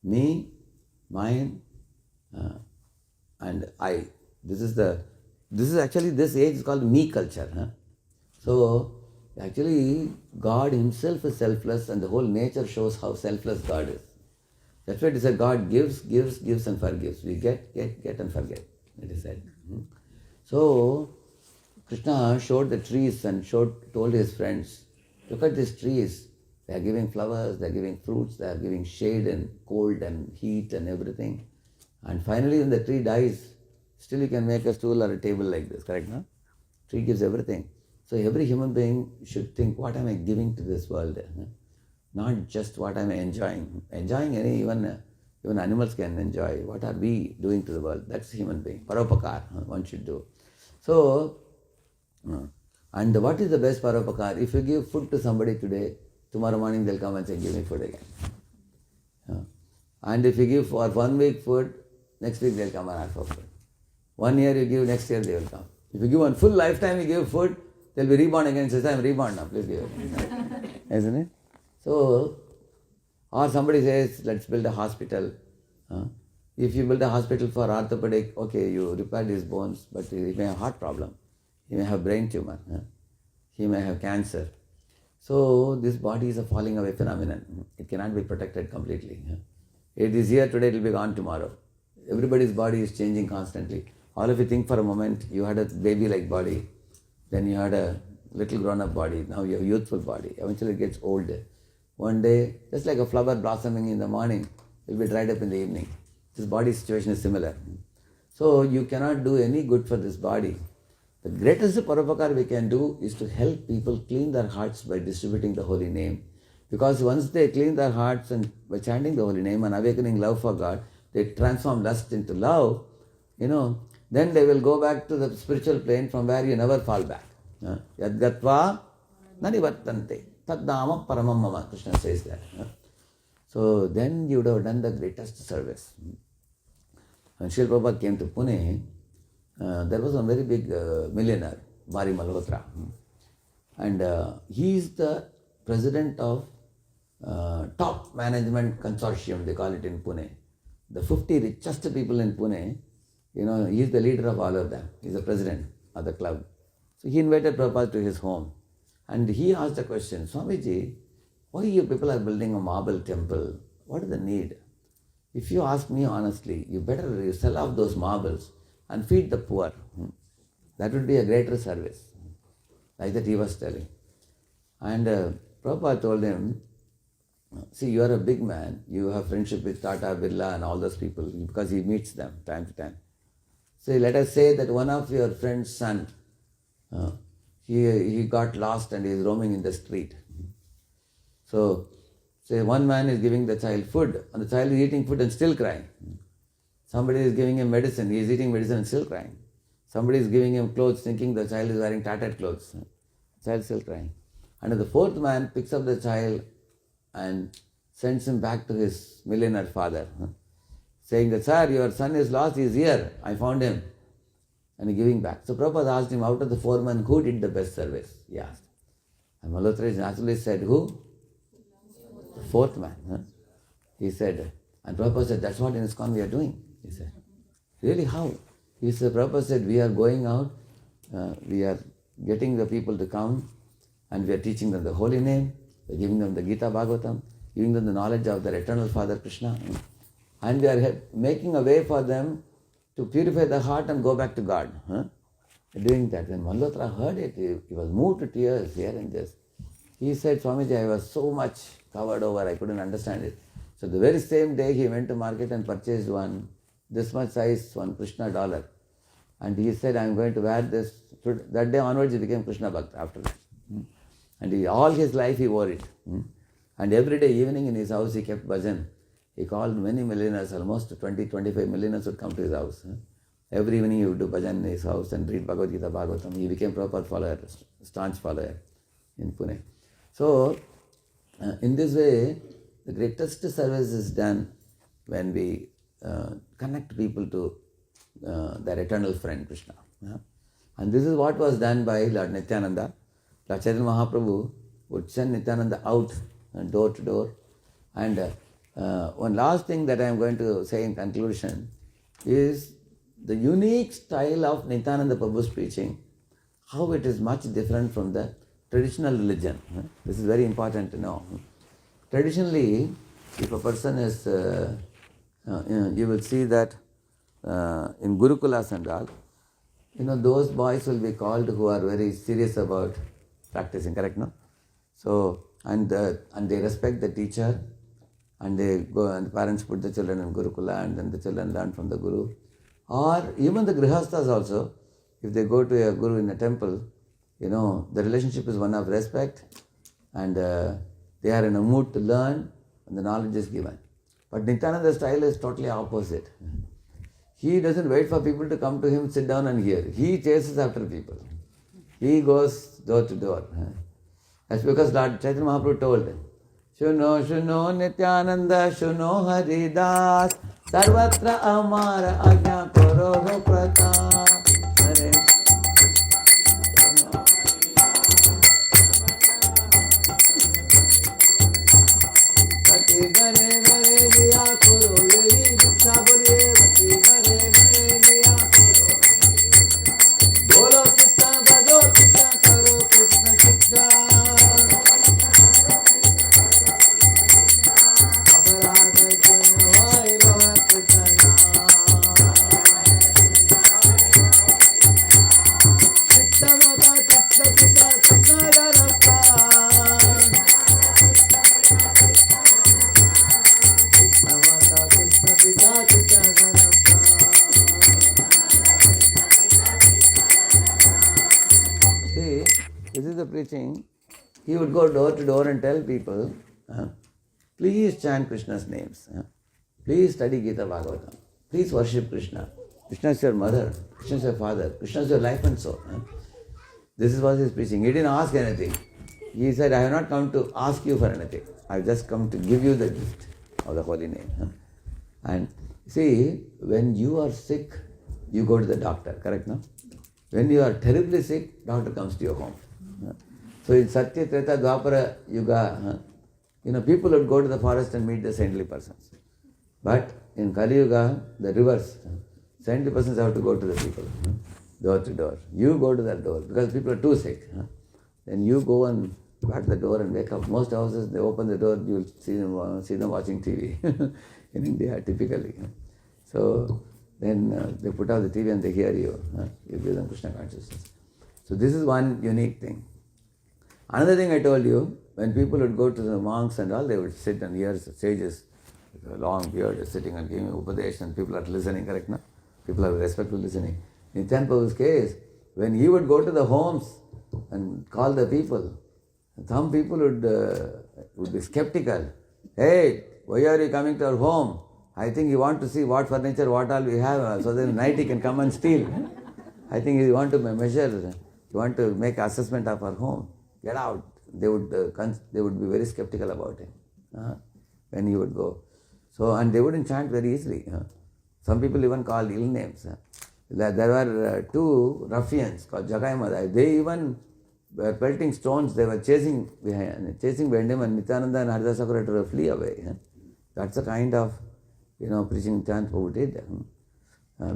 Me, mine, and I. This age is called me culture. So, actually, God himself is selfless, and the whole nature shows how selfless God is. That's why it is said God gives and forgives. We get and forget, it is said. So, Krishna showed the trees and told his friends, look at these trees. They are giving flowers, they are giving fruits, they are giving shade and cold and heat and everything. And finally, when the tree dies, still you can make a stool or a table like this, correct? No? Tree gives everything. So every human being should think, what am I giving to this world? Not just what am I enjoying. Enjoying even animals can enjoy. What are we doing to the world? That's human being. Paropakar, one should do. So, and what is the best paropakar? If you give food to somebody today, tomorrow morning they'll come and say, give me food again. And if you give for 1 week food, next week they'll come and ask for food. 1 year you give, next year they will come. If you give one full lifetime, you give food, they'll be reborn again. Says, I'm reborn now, please give it. Isn't it? So, or somebody says, let's build a hospital. If you build a hospital for orthopedic, okay, you repair his bones, but he may have heart problem. He may have brain tumor. He may have cancer. So, this body is a falling away phenomenon. It cannot be protected completely. It is here today, it will be gone tomorrow. Everybody's body is changing constantly. All of you think for a moment, you had a baby-like body, then you had a little grown-up body, now you have a youthful body. Eventually it gets old. One day, just like a flower blossoming in the morning, it will be dried up in the evening. This body situation is similar. So you cannot do any good for this body. The greatest paropakar we can do is to help people clean their hearts by distributing the holy name. Because once they clean their hearts and by chanting the holy name and awakening love for God, they transform lust into love, then they will go back to the spiritual plane from where you never fall back. Yad gatva nanivartante tadnama paramam mama, Krishna says that. So then you would have done the greatest service. When Srila Prabhupada came to Pune, there was a very big millionaire, Bari Malhotra. And he is the president of top management consortium, they call it in Pune. The 50 richest people in Pune, he is the leader of all of them. He is the president of the club. So he invited Prabhupada to his home. And he asked the question, Swamiji, why you people are building a marble temple? What is the need? If you ask me honestly, you better sell off those marbles and feed the poor. That would be a greater service. Like that he was telling. And Prabhupada told him, see, you are a big man. You have friendship with Tata, Birla and all those people because he meets them time to time. So let us say that one of your friend's son, he got lost and he is roaming in the street. So, say one man is giving the child food and the child is eating food and still crying. Somebody is giving him medicine, he is eating medicine and still crying. Somebody is giving him clothes thinking the child is wearing tattered clothes. The child is still crying. And the fourth man picks up the child and sends him back to his millionaire father, saying that, sir, your son is lost, he is here, I found him. And he giving back. So Prabhupada asked him, out of the four men, who did the best service? He asked. And Malhotra naturally said, who? The fourth man. He said, and Prabhupada said, that's what in ISKCON we are doing. He said, really, how? He said, Prabhupada said, we are going out, we are getting the people to come and we are teaching them the holy name, we are giving them the Gita Bhagavatam, giving them the knowledge of their eternal Father Krishna, and we are making a way for them to purify the heart and go back to God. Doing that. When Malhotra heard it, he was moved to tears here and this. He said, Swamiji, I was so much covered over, I couldn't understand it. So the very same day he went to market and purchased one, this much size, one Krishna dollar. And he said, I am going to wear this. That day onwards he became Krishna Bhakt after that. And all his life he wore it. And every day evening in his house he kept bhajan. He called many millionaires, almost 20-25 millionaires would come to his house. Every evening he would do bhajan in his house and read Bhagavad Gita Bhagavatam. He became Prabhupada follower, staunch follower in Pune. So, in this way, the greatest service is done when we connect people to their eternal friend Krishna. And this is what was done by Lord Nityananda. Lord Chaitanya Mahaprabhu would send Nityananda out door to door. And one last thing that I am going to say in conclusion is the unique style of Nityananda Prabhu's preaching, how it is much different from the traditional religion. This is very important to know. Traditionally, if a person is, you will see that in Gurukulas and all, those boys will be called who are very serious about practicing, correct, no? So, and they respect the teacher, and they go, and the parents put the children in Gurukula, and then the children learn from the Guru. Or even the Grihasthas also, if they go to a Guru in a temple, the relationship is one of respect, and they are in a mood to learn, and the knowledge is given. But Nityananda's style is totally opposite. He doesn't wait for people to come to him, sit down and hear. He chases after people. He goes door to door. That's because Lord Chaitanya Mahaprabhu told him, Shuno, Shuno, Nityananda, Shuno, Haridas, Sarvatra Amara Ajna Koro Prata. This is the preaching. He would go door to door and tell people, Please chant Krishna's names. Please study Gita Bhagavatam. Please worship Krishna. Krishna is your mother. Krishna is your father. Krishna is your life and soul. This is what he is preaching. He didn't ask anything. He said, I have not come to ask you for anything. I have just come to give you the gift of the holy name. And see, when you are sick, you go to the doctor, correct, no? When you are terribly sick, doctor comes to your home. So in Satya, Treta, Dwapara, Yuga, people would go to the forest and meet the saintly persons. But in Kali Yuga, the reverse. Saintly persons have to go to the people, door to door. You go to that door because people are too sick. Then you go and at the door and wake up. Most houses, they open the door, you will see them watching TV. In India, typically. So then they put out the TV and they hear you. You give them Krishna consciousness. So this is one unique thing. Another thing I told you, when people would go to the monks and all, they would sit and hear sages with a long beard sitting and giving upadesh and people are listening, correct, no? People are respectful listening. In Nityan Prabhu's case, when he would go to the homes and call the people, some people would be skeptical. Hey, why are you coming to our home? I think you want to see what furniture, what all we have, so that night he can come and steal. I think you want to measure, you want to make assessment of our home. Get out. They would be very skeptical about him when he would go. So, and they wouldn't chant very easily. Some people even called ill names. There were two ruffians called Jagai Madai. They even were pelting stones. They were chasing behind him, and Nityananda and Haridasa had to flee away. That's the kind of preaching Nityananda Prabhu did.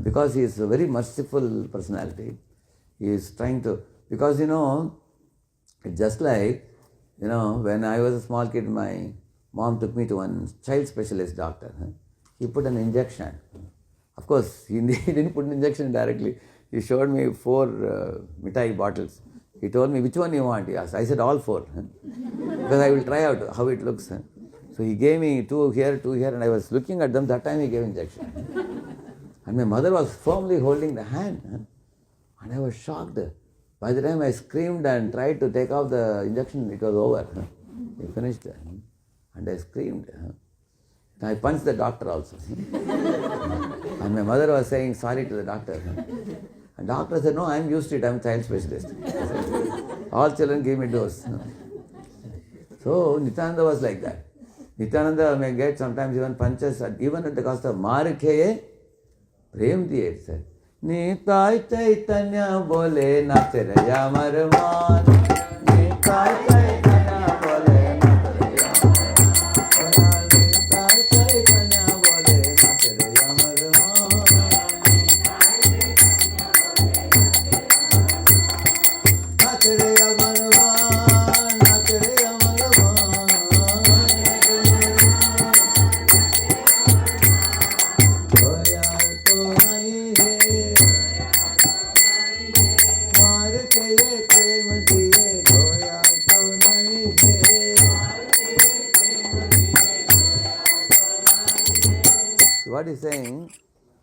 Because he is a very merciful personality. He is trying to, because it's just like, when I was a small kid, my mom took me to one child specialist doctor. He put an injection. Of course, he didn't put an injection directly. He showed me 4 Nitai bottles. He told me, which one you want? He asked. I said, all 4. Because I will try out how it looks. So he gave me 2 here, and I was looking at them. That time he gave injection. And my mother was firmly holding the hand. And I was shocked. By the time I screamed and tried to take off the injection, it was over. He finished. And I screamed. I punched the doctor also. And my mother was saying sorry to the doctor. And doctor said, no, I'm used to it, I'm a child specialist. All children give me dose. So Nityananda was like that. Nityananda may get sometimes even punches, even at the cost of Marikhe, Prem diye, said. Nitai Chaitanya bole nache raya marman. Nitai Chaitanya bole nache raya marman. Nitai Chaitanya bole nache raya marman. Nache raya marman, nache raya marman. Goyal to nahi hai. What he's saying,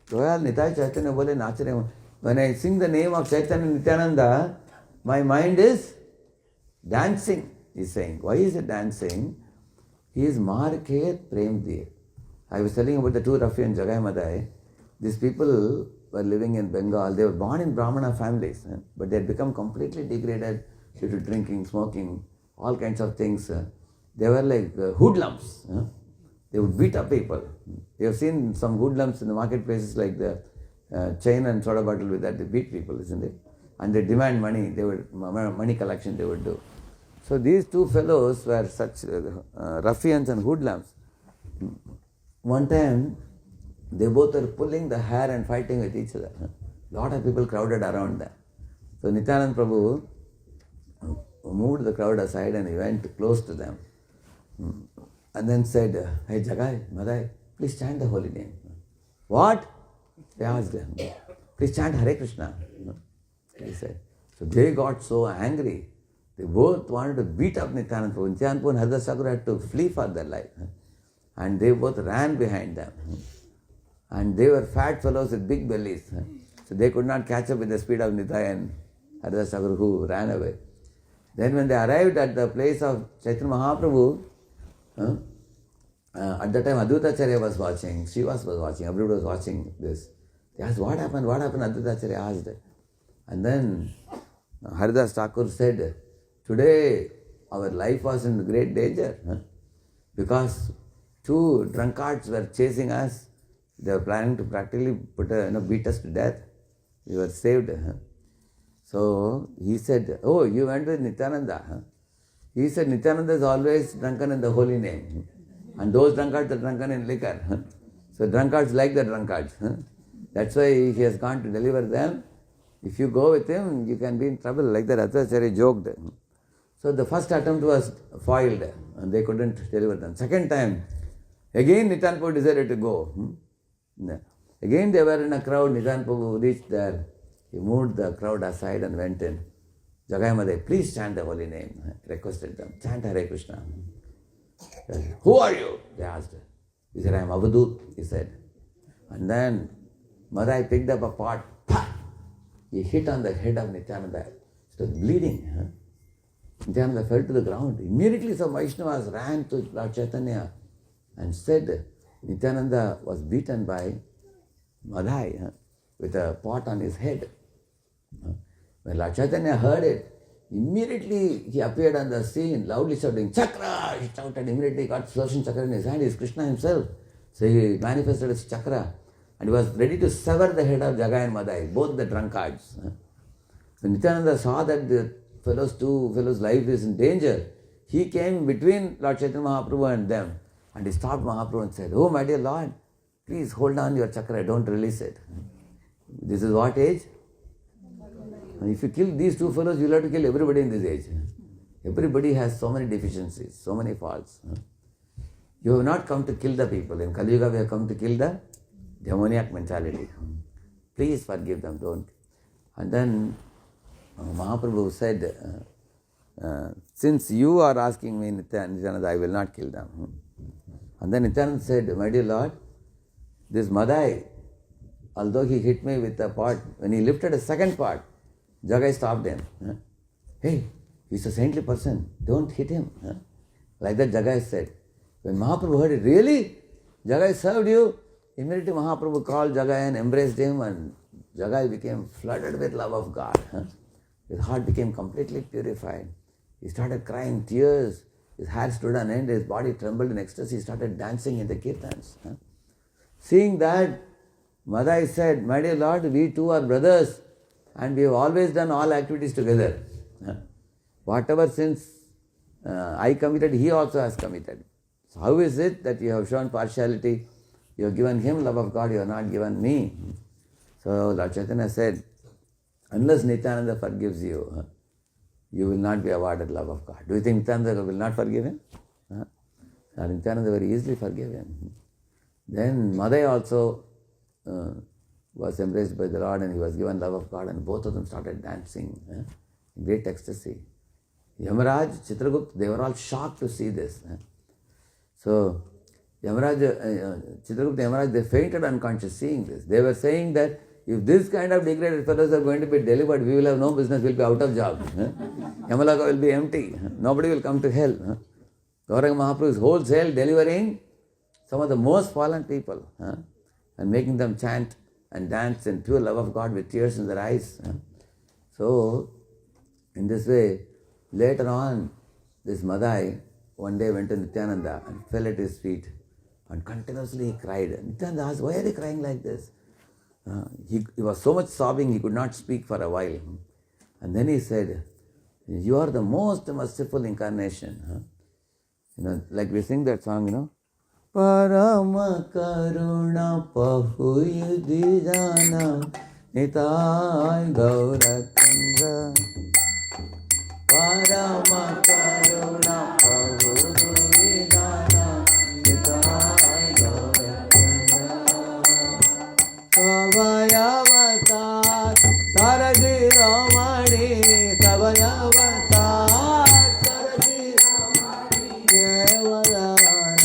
Royal Nitai Chaitanya bole nachare. When I sing the name of Chaitanya Nityananda, my mind is dancing, he's saying. Why is it dancing? He is Market Prem Diye. I was telling about the 2 ruffians, Jagai Madai. These people were living in Bengal. They were born in Brahmana families, but they had become completely degraded due to drinking, smoking, all kinds of things. They were like hoodlums. They would beat up people. You have seen some hoodlums in the marketplaces like the chain and soda bottle with that. They beat people, isn't it? And they demand money. They would money collection they would do. So these 2 fellows were such ruffians and hoodlums. One time, they both were pulling the hair and fighting with each other. A lot of people crowded around them. So Nityananda Prabhu moved the crowd aside and he went close to them. And then said, hey Jagai, Madai, please chant the holy name. What? They asked them. Please chant Hare Krishna. He said. So they got so angry. They both wanted to beat up Nityananda Prabhu. Nityananda Prabhu and Haridasa Thakur had to flee for their life. And they both ran behind them. And they were fat fellows with big bellies. So they could not catch up with the speed of Nitai and Haridasa Thakur, who ran away. Then when they arrived at the place of Chaitanya Mahaprabhu, Huh? At that time, Advaitacharya was watching, Srivas was watching, everybody was watching this. They asked, what happened? What happened? Advaitacharya asked. And then Haridas Thakur said, today our life was in great danger. Huh? Because two drunkards were chasing us. They were planning to practically beat us to death. We were saved. Huh? So he said, oh, you went with Nityananda. Huh? He said, Nityananda is always drunken in the holy name. And those drunkards are drunken in liquor. Huh? So drunkards like the drunkards. Huh? That's why he has gone to deliver them. If you go with him, you can be in trouble. Like that Advaitacharya joked. So the first attempt was foiled and they couldn't deliver them. Second time, again Nityananda Prabhu decided to go. Again they were in a crowd. Nityananda Prabhu reached there. He moved the crowd aside and went in. Jagai Madai, please chant the holy name. Requested them. Chant Hare Krishna. Who are you? They asked. He said, I am Avadut, he said. And then Madai picked up a pot. He hit on the head of Nityananda. It was bleeding. Huh? Nityananda fell to the ground. Immediately some Vaishnavas ran to Lord Chaitanya and said Nityananda was beaten by Madai with a pot on his head. When Lord Chaitanya heard it, immediately he appeared on the scene, loudly shouting, Chakra! He shouted, immediately got Sudarshan Chakra in his hand. He is Krishna himself. So he manifested his chakra and he was ready to sever the head of Jagai and Madai, both the drunkards. So Nityananda saw that the two fellows' life is in danger. He came between Lord Chaitanya Mahaprabhu and them and he stopped Mahaprabhu and said, oh my dear Lord, please hold on your chakra, don't release it. This is what age? If you kill these two fellows, you will have to kill everybody in this age. Everybody has so many deficiencies, so many faults. You have not come to kill the people. In Kali Yuga, we have come to kill the demoniac mentality. Please forgive them, don't. And then Mahaprabhu said, since you are asking me, Nityananda, I will not kill them. And then Nityananda said, my dear Lord, this Madai, although he hit me with a pot, when he lifted a second pot, Jagai stopped him. Hey, he's a saintly person, don't hit him. Like that Jagai said. When Mahaprabhu heard it, really? Jagai served you? Immediately Mahaprabhu called Jagai and embraced him and Jagai became flooded with love of God. His heart became completely purified. He started crying tears. His hair stood on end, his body trembled in ecstasy. He started dancing in the kirtans. Seeing that, Madai said, my dear Lord, we two are brothers and we have always done all activities together. Whatever sins I committed, he also has committed. So how is it that you have shown partiality? You have given him love of God, you have not given me. So Lord Chaitanya said, unless Nityananda forgives you, you will not be awarded love of God. Do you think Nityananda will not forgive him? Nityananda very easily forgave him. Then Madai also was embraced by the Lord and he was given love of God and both of them started dancing in great ecstasy. Yamaraj, Chitragupt, they were all shocked to see this. So Yamaraj, Chitragupt and Yamaraj, they fainted unconscious seeing this. They were saying that if this kind of degraded fellows are going to be delivered, we will have no business, we will be out of job. Yamalaka will be empty. Nobody will come to hell. Gauranga Mahaprabhu is wholesale delivering some of the most fallen people and making them chant and dance in pure love of God with tears in their eyes. So, in this way, later on, this Madai one day went to Nityananda and fell at his feet and continuously he cried. Nityananda asked, why are you crying like this? He was so much sobbing, he could not speak for a while. And then he said, you are the most merciful incarnation. Like we sing that song, Parama Karuna Pahuyu Dijana Nitai Gaurakanda Parama Karuna Pahuyu Dijana Nitai Gaurakanda Tavayavatar Saradi Ramani Tavayavatar Saradi Ramani Devadananda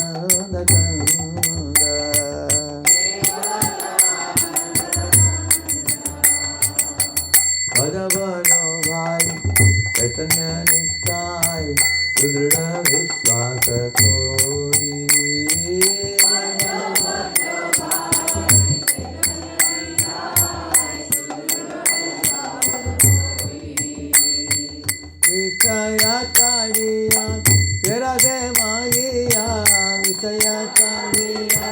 Bhagavano Bhai Chaitanya Nitai Sudrida Vishwasa Kori. Vishaya Kariya, Tera De Magiya, Vishaya Kariya,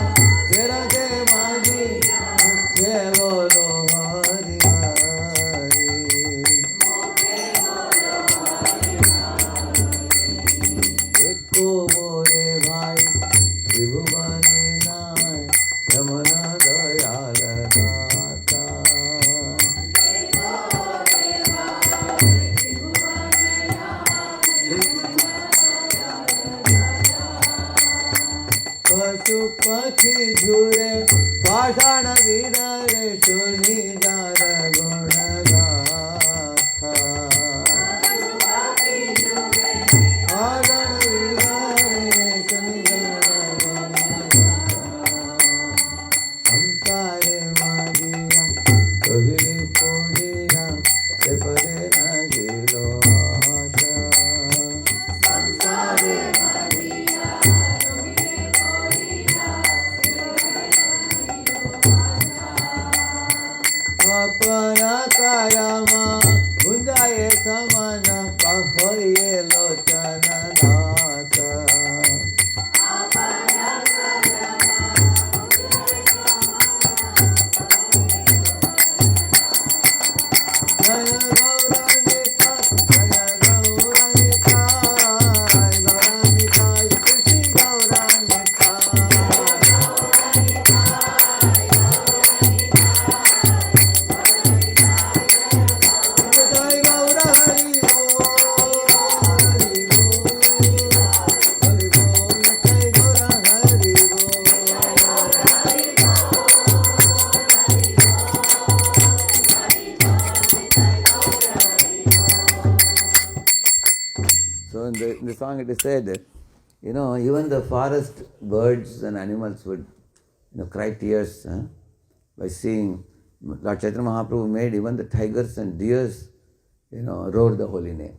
Tera De Magiya, Mukhe Bolo Hari Hari. Eko More Bhai, Tribhuvane Nai, Yamana Dayala Data. पशु पक्षी झूरे पाषाण विदरे सुनि jar गुण गाथा पाषाण विदरे सुनि jar गुण गाथा संसारे मादिया कहिले पोडिया से परे न गिलो आशा संसारे अपना कायामा गुंजाए समान कहोये लोचन नाथ जय गौरानिता गौरानिता Shri गौरानिता So in the song it is said, even the forest birds and animals would, cry tears by seeing Lord Chaitanya Mahaprabhu made even the tigers and deers, roar the holy name.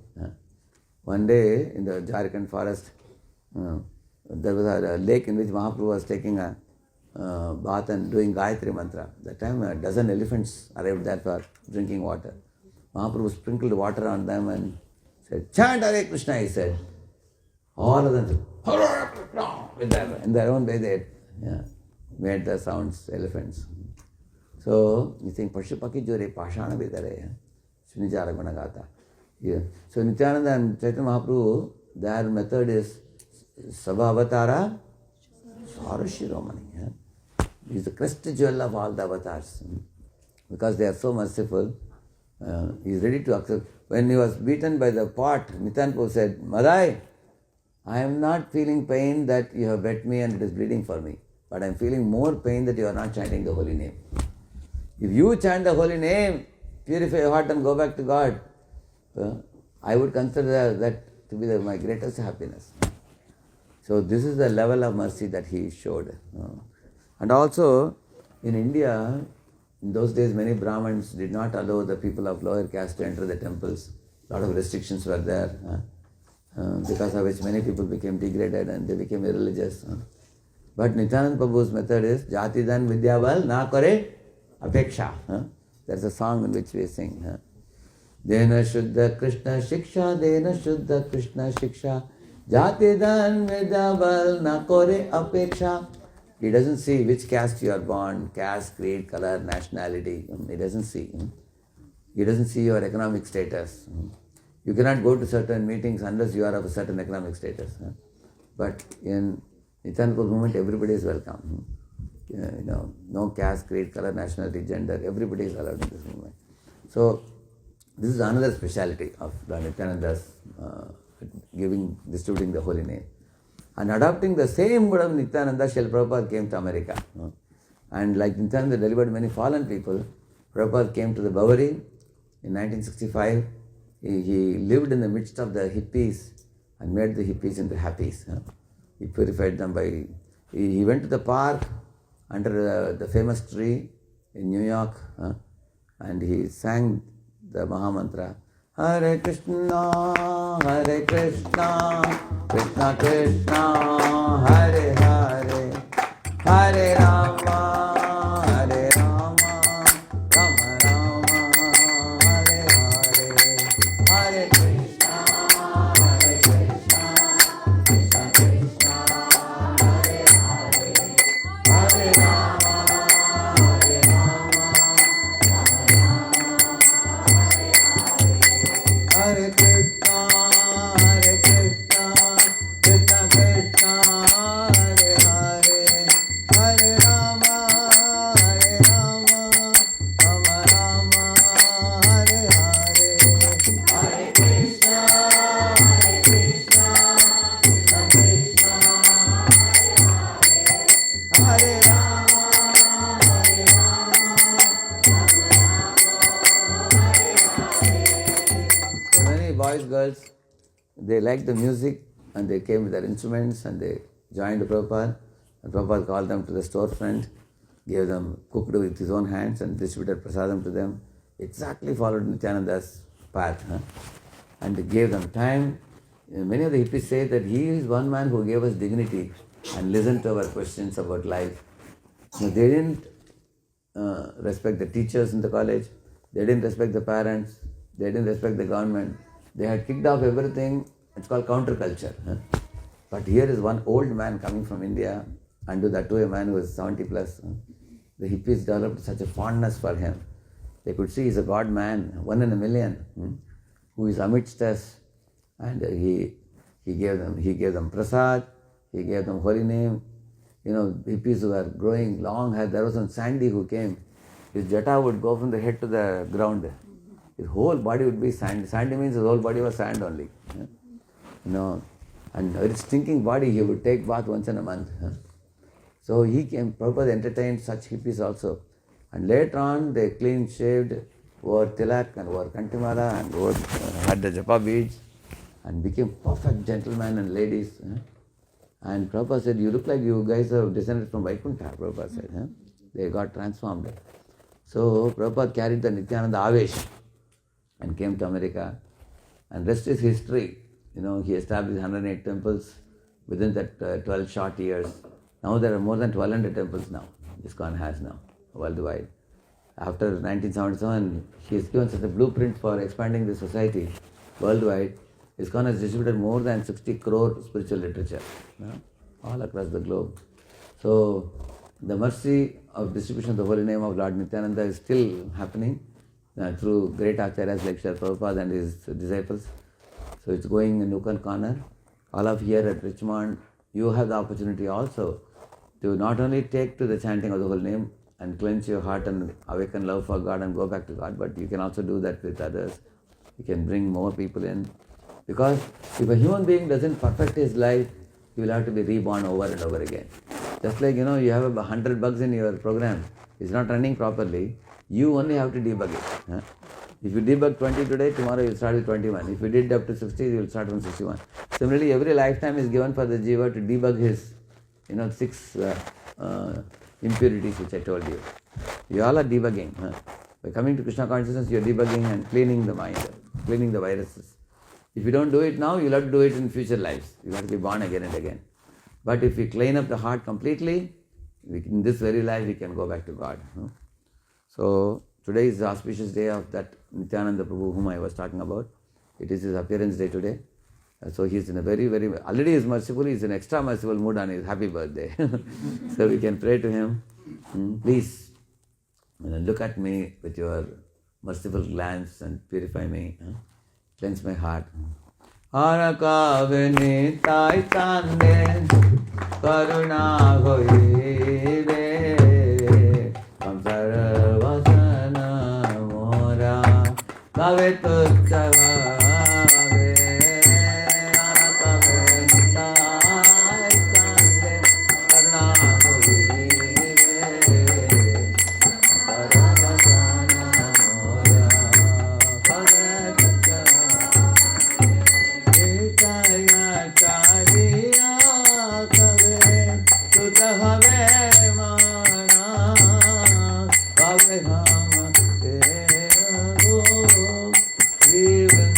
One day in the Jharkhand forest, there was a lake in which Mahaprabhu was taking a bath and doing Gayatri mantra. That time a dozen elephants arrived there for drinking water. Mahaprabhu sprinkled water on them and said, "Chant Hare Krishna," he said. All of them said, "Hare Krishna," with their, in their own way they made the sounds, elephants. So you think, Pashupaki Jore Pashana Vidare, Sunijara Gunagata. So Nityananda and Chaitanya Mahaprabhu, their method is Sabhavatara Sarashiromani. He is the crest jewel of all the avatars. Because they are so merciful, he is ready to accept. When he was beaten by the pot, Nityananda said, "Madai, I am not feeling pain that you have wet me and it is bleeding for me. But I am feeling more pain that you are not chanting the holy name. If you chant the holy name, purify your heart and go back to God, I would consider that to be my greatest happiness." So this is the level of mercy that he showed. And also, in India, in those days many Brahmins did not allow the people of lower caste to enter the temples. A lot of restrictions were there, because of which many people became degraded and they became irreligious. But Nityananda Prabhu's method is, Jati Dan Vidyabal Na Kare Apeksha. There's a song in which we sing. Dena Shuddha Krishna Shiksha, Dena Shuddha Krishna Shiksha, Jati Dan Vidyabal Na Kare Apeksha. He doesn't see which caste you are born, caste, creed, color, nationality. He doesn't see. He doesn't see your economic status. You cannot go to certain meetings unless you are of a certain economic status. But in Nityananda movement, everybody is welcome. No caste, creed, color, nationality, gender, everybody is allowed in this movement. So this is another speciality of the Nityananda's distributing the holy name. And adopting the same mode of Nityananda, Srila Prabhupada came to America. And like Nityananda delivered many fallen people, Prabhupada came to the Bowery in 1965. He lived in the midst of the hippies and made the hippies into happies. He purified them by... He went to the park under the famous tree in New York and he sang the Mahamantra Hare Krishna, Krishna Krishna, Hare Hare, Hare Rama, Rama Rama, Hare Hare, Hare Krishna, Krishna Krishna, Hare Hare, Hare Rama, Hare Krishna, Krishna Krishna, Hare Hare, Hare Rama, Rama Rama, Hare Hare, Hare Krishna, Krishna Krishna, Hare So many boys, girls, they liked the music and they came with their instruments and they joined Prabhupada. And Prabhupada called them to the storefront, gave them, cooked with his own hands and distributed prasadam to them. Exactly followed Nityananda's path. And gave them time. Many of the hippies say that he is one man who gave us dignity and listened to our questions about life. So they didn't respect the teachers in the college. They didn't respect the parents. They didn't respect the government. They had kicked off everything. It's called counterculture. But here is one old man coming from India, and to that too a man who was 70 plus. The hippies developed such a fondness for him. They could see he's a God man, one in a million, who is amidst us. And he gave them prasad. He gave them holy name. You know, hippies who were growing long hair. There was one Sandy who came. His jata would go from the head to the ground. His whole body would be sand. Sandy means his whole body was sand only. You know, and very stinking body. He would take bath once in a month. So he came. Prabhupada entertained such hippies also. And later on, they clean shaved, wore tilak and wore kantimala and had the japa beads and became perfect gentlemen and ladies. And Prabhupada said, "You look like you guys are descended from Vaikuntha," Prabhupada said. They got transformed. So Prabhupada carried the Nityananda Avesh and came to America. And rest is history. You know, he established 108 temples within that 12 short years. Now there are more than 1,200 temples now. ISKCON has now, worldwide. After 1977, he has given such a blueprint for expanding the society worldwide. ISKCON has distributed more than 60 crore spiritual literature, all across the globe. So the mercy of distribution of the holy name of Lord Nityananda is still happening through great acharyas like Srila Prabhupada and his disciples. So it's going in nook and corner. All of here at Richmond, you have the opportunity also to not only take to the chanting of the holy name and cleanse your heart and awaken love for God and go back to God, but you can also do that with others. You can bring more people in. Because if a human being doesn't perfect his life, he will have to be reborn over and over again. Just like, you have 100 bugs in your program, it's not running properly, you only have to debug it. If you debug 20 today, tomorrow you'll start with 21. If you did up to 60, you'll start from 61. Similarly, every lifetime is given for the jiva to debug his, 6 impurities which I told you. You all are debugging. By coming to Krishna consciousness, you're debugging and cleaning the mind, cleaning the viruses. If you don't do it now, you'll have to do it in future lives. You have to be born again and again. But if we clean up the heart completely, in this very life, we can go back to God. So today is the auspicious day of that Nityananda Prabhu whom I was talking about. It is his appearance day today. So he's in a very, very, already is merciful, he's in extra merciful mood on his happy birthday. So we can pray to him. Please look at me with your merciful glance and purify me. Cleanse my heart. Haraka Nitai Tande Karuna Hoire Kamsara Vasana Mora Kave Tutsava Live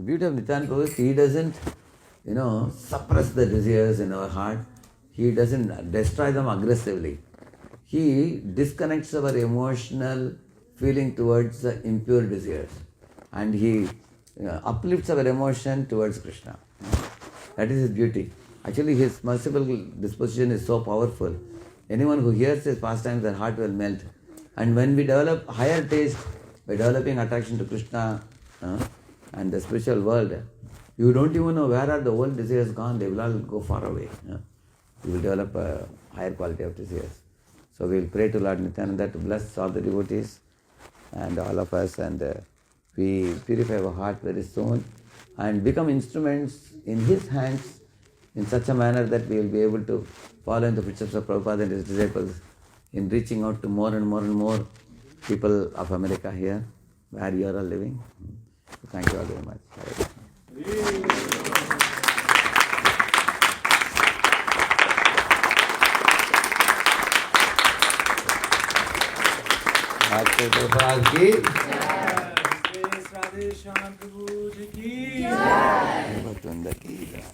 beauty of Nityananda Prabhu is he doesn't, suppress the desires in our heart. He doesn't destroy them aggressively. He disconnects our emotional feeling towards the impure desires. And he uplifts our emotion towards Krishna. That is his beauty. Actually, his merciful disposition is so powerful. Anyone who hears his pastimes, their heart will melt. And when we develop higher taste, by developing attraction to Krishna and the spiritual world, you don't even know where are the old desires gone. They will all go far away. You will develop a higher quality of desires. So we will pray to Lord Nityananda to bless all the devotees and all of us, and we purify our heart very soon and become instruments in his hands in such a manner that we will be able to follow in the footsteps of Prabhupada and his disciples in reaching out to more and more and more people of America here, where you are all living. So thank you all very much. Radheshyam Prabhu ji ki jai.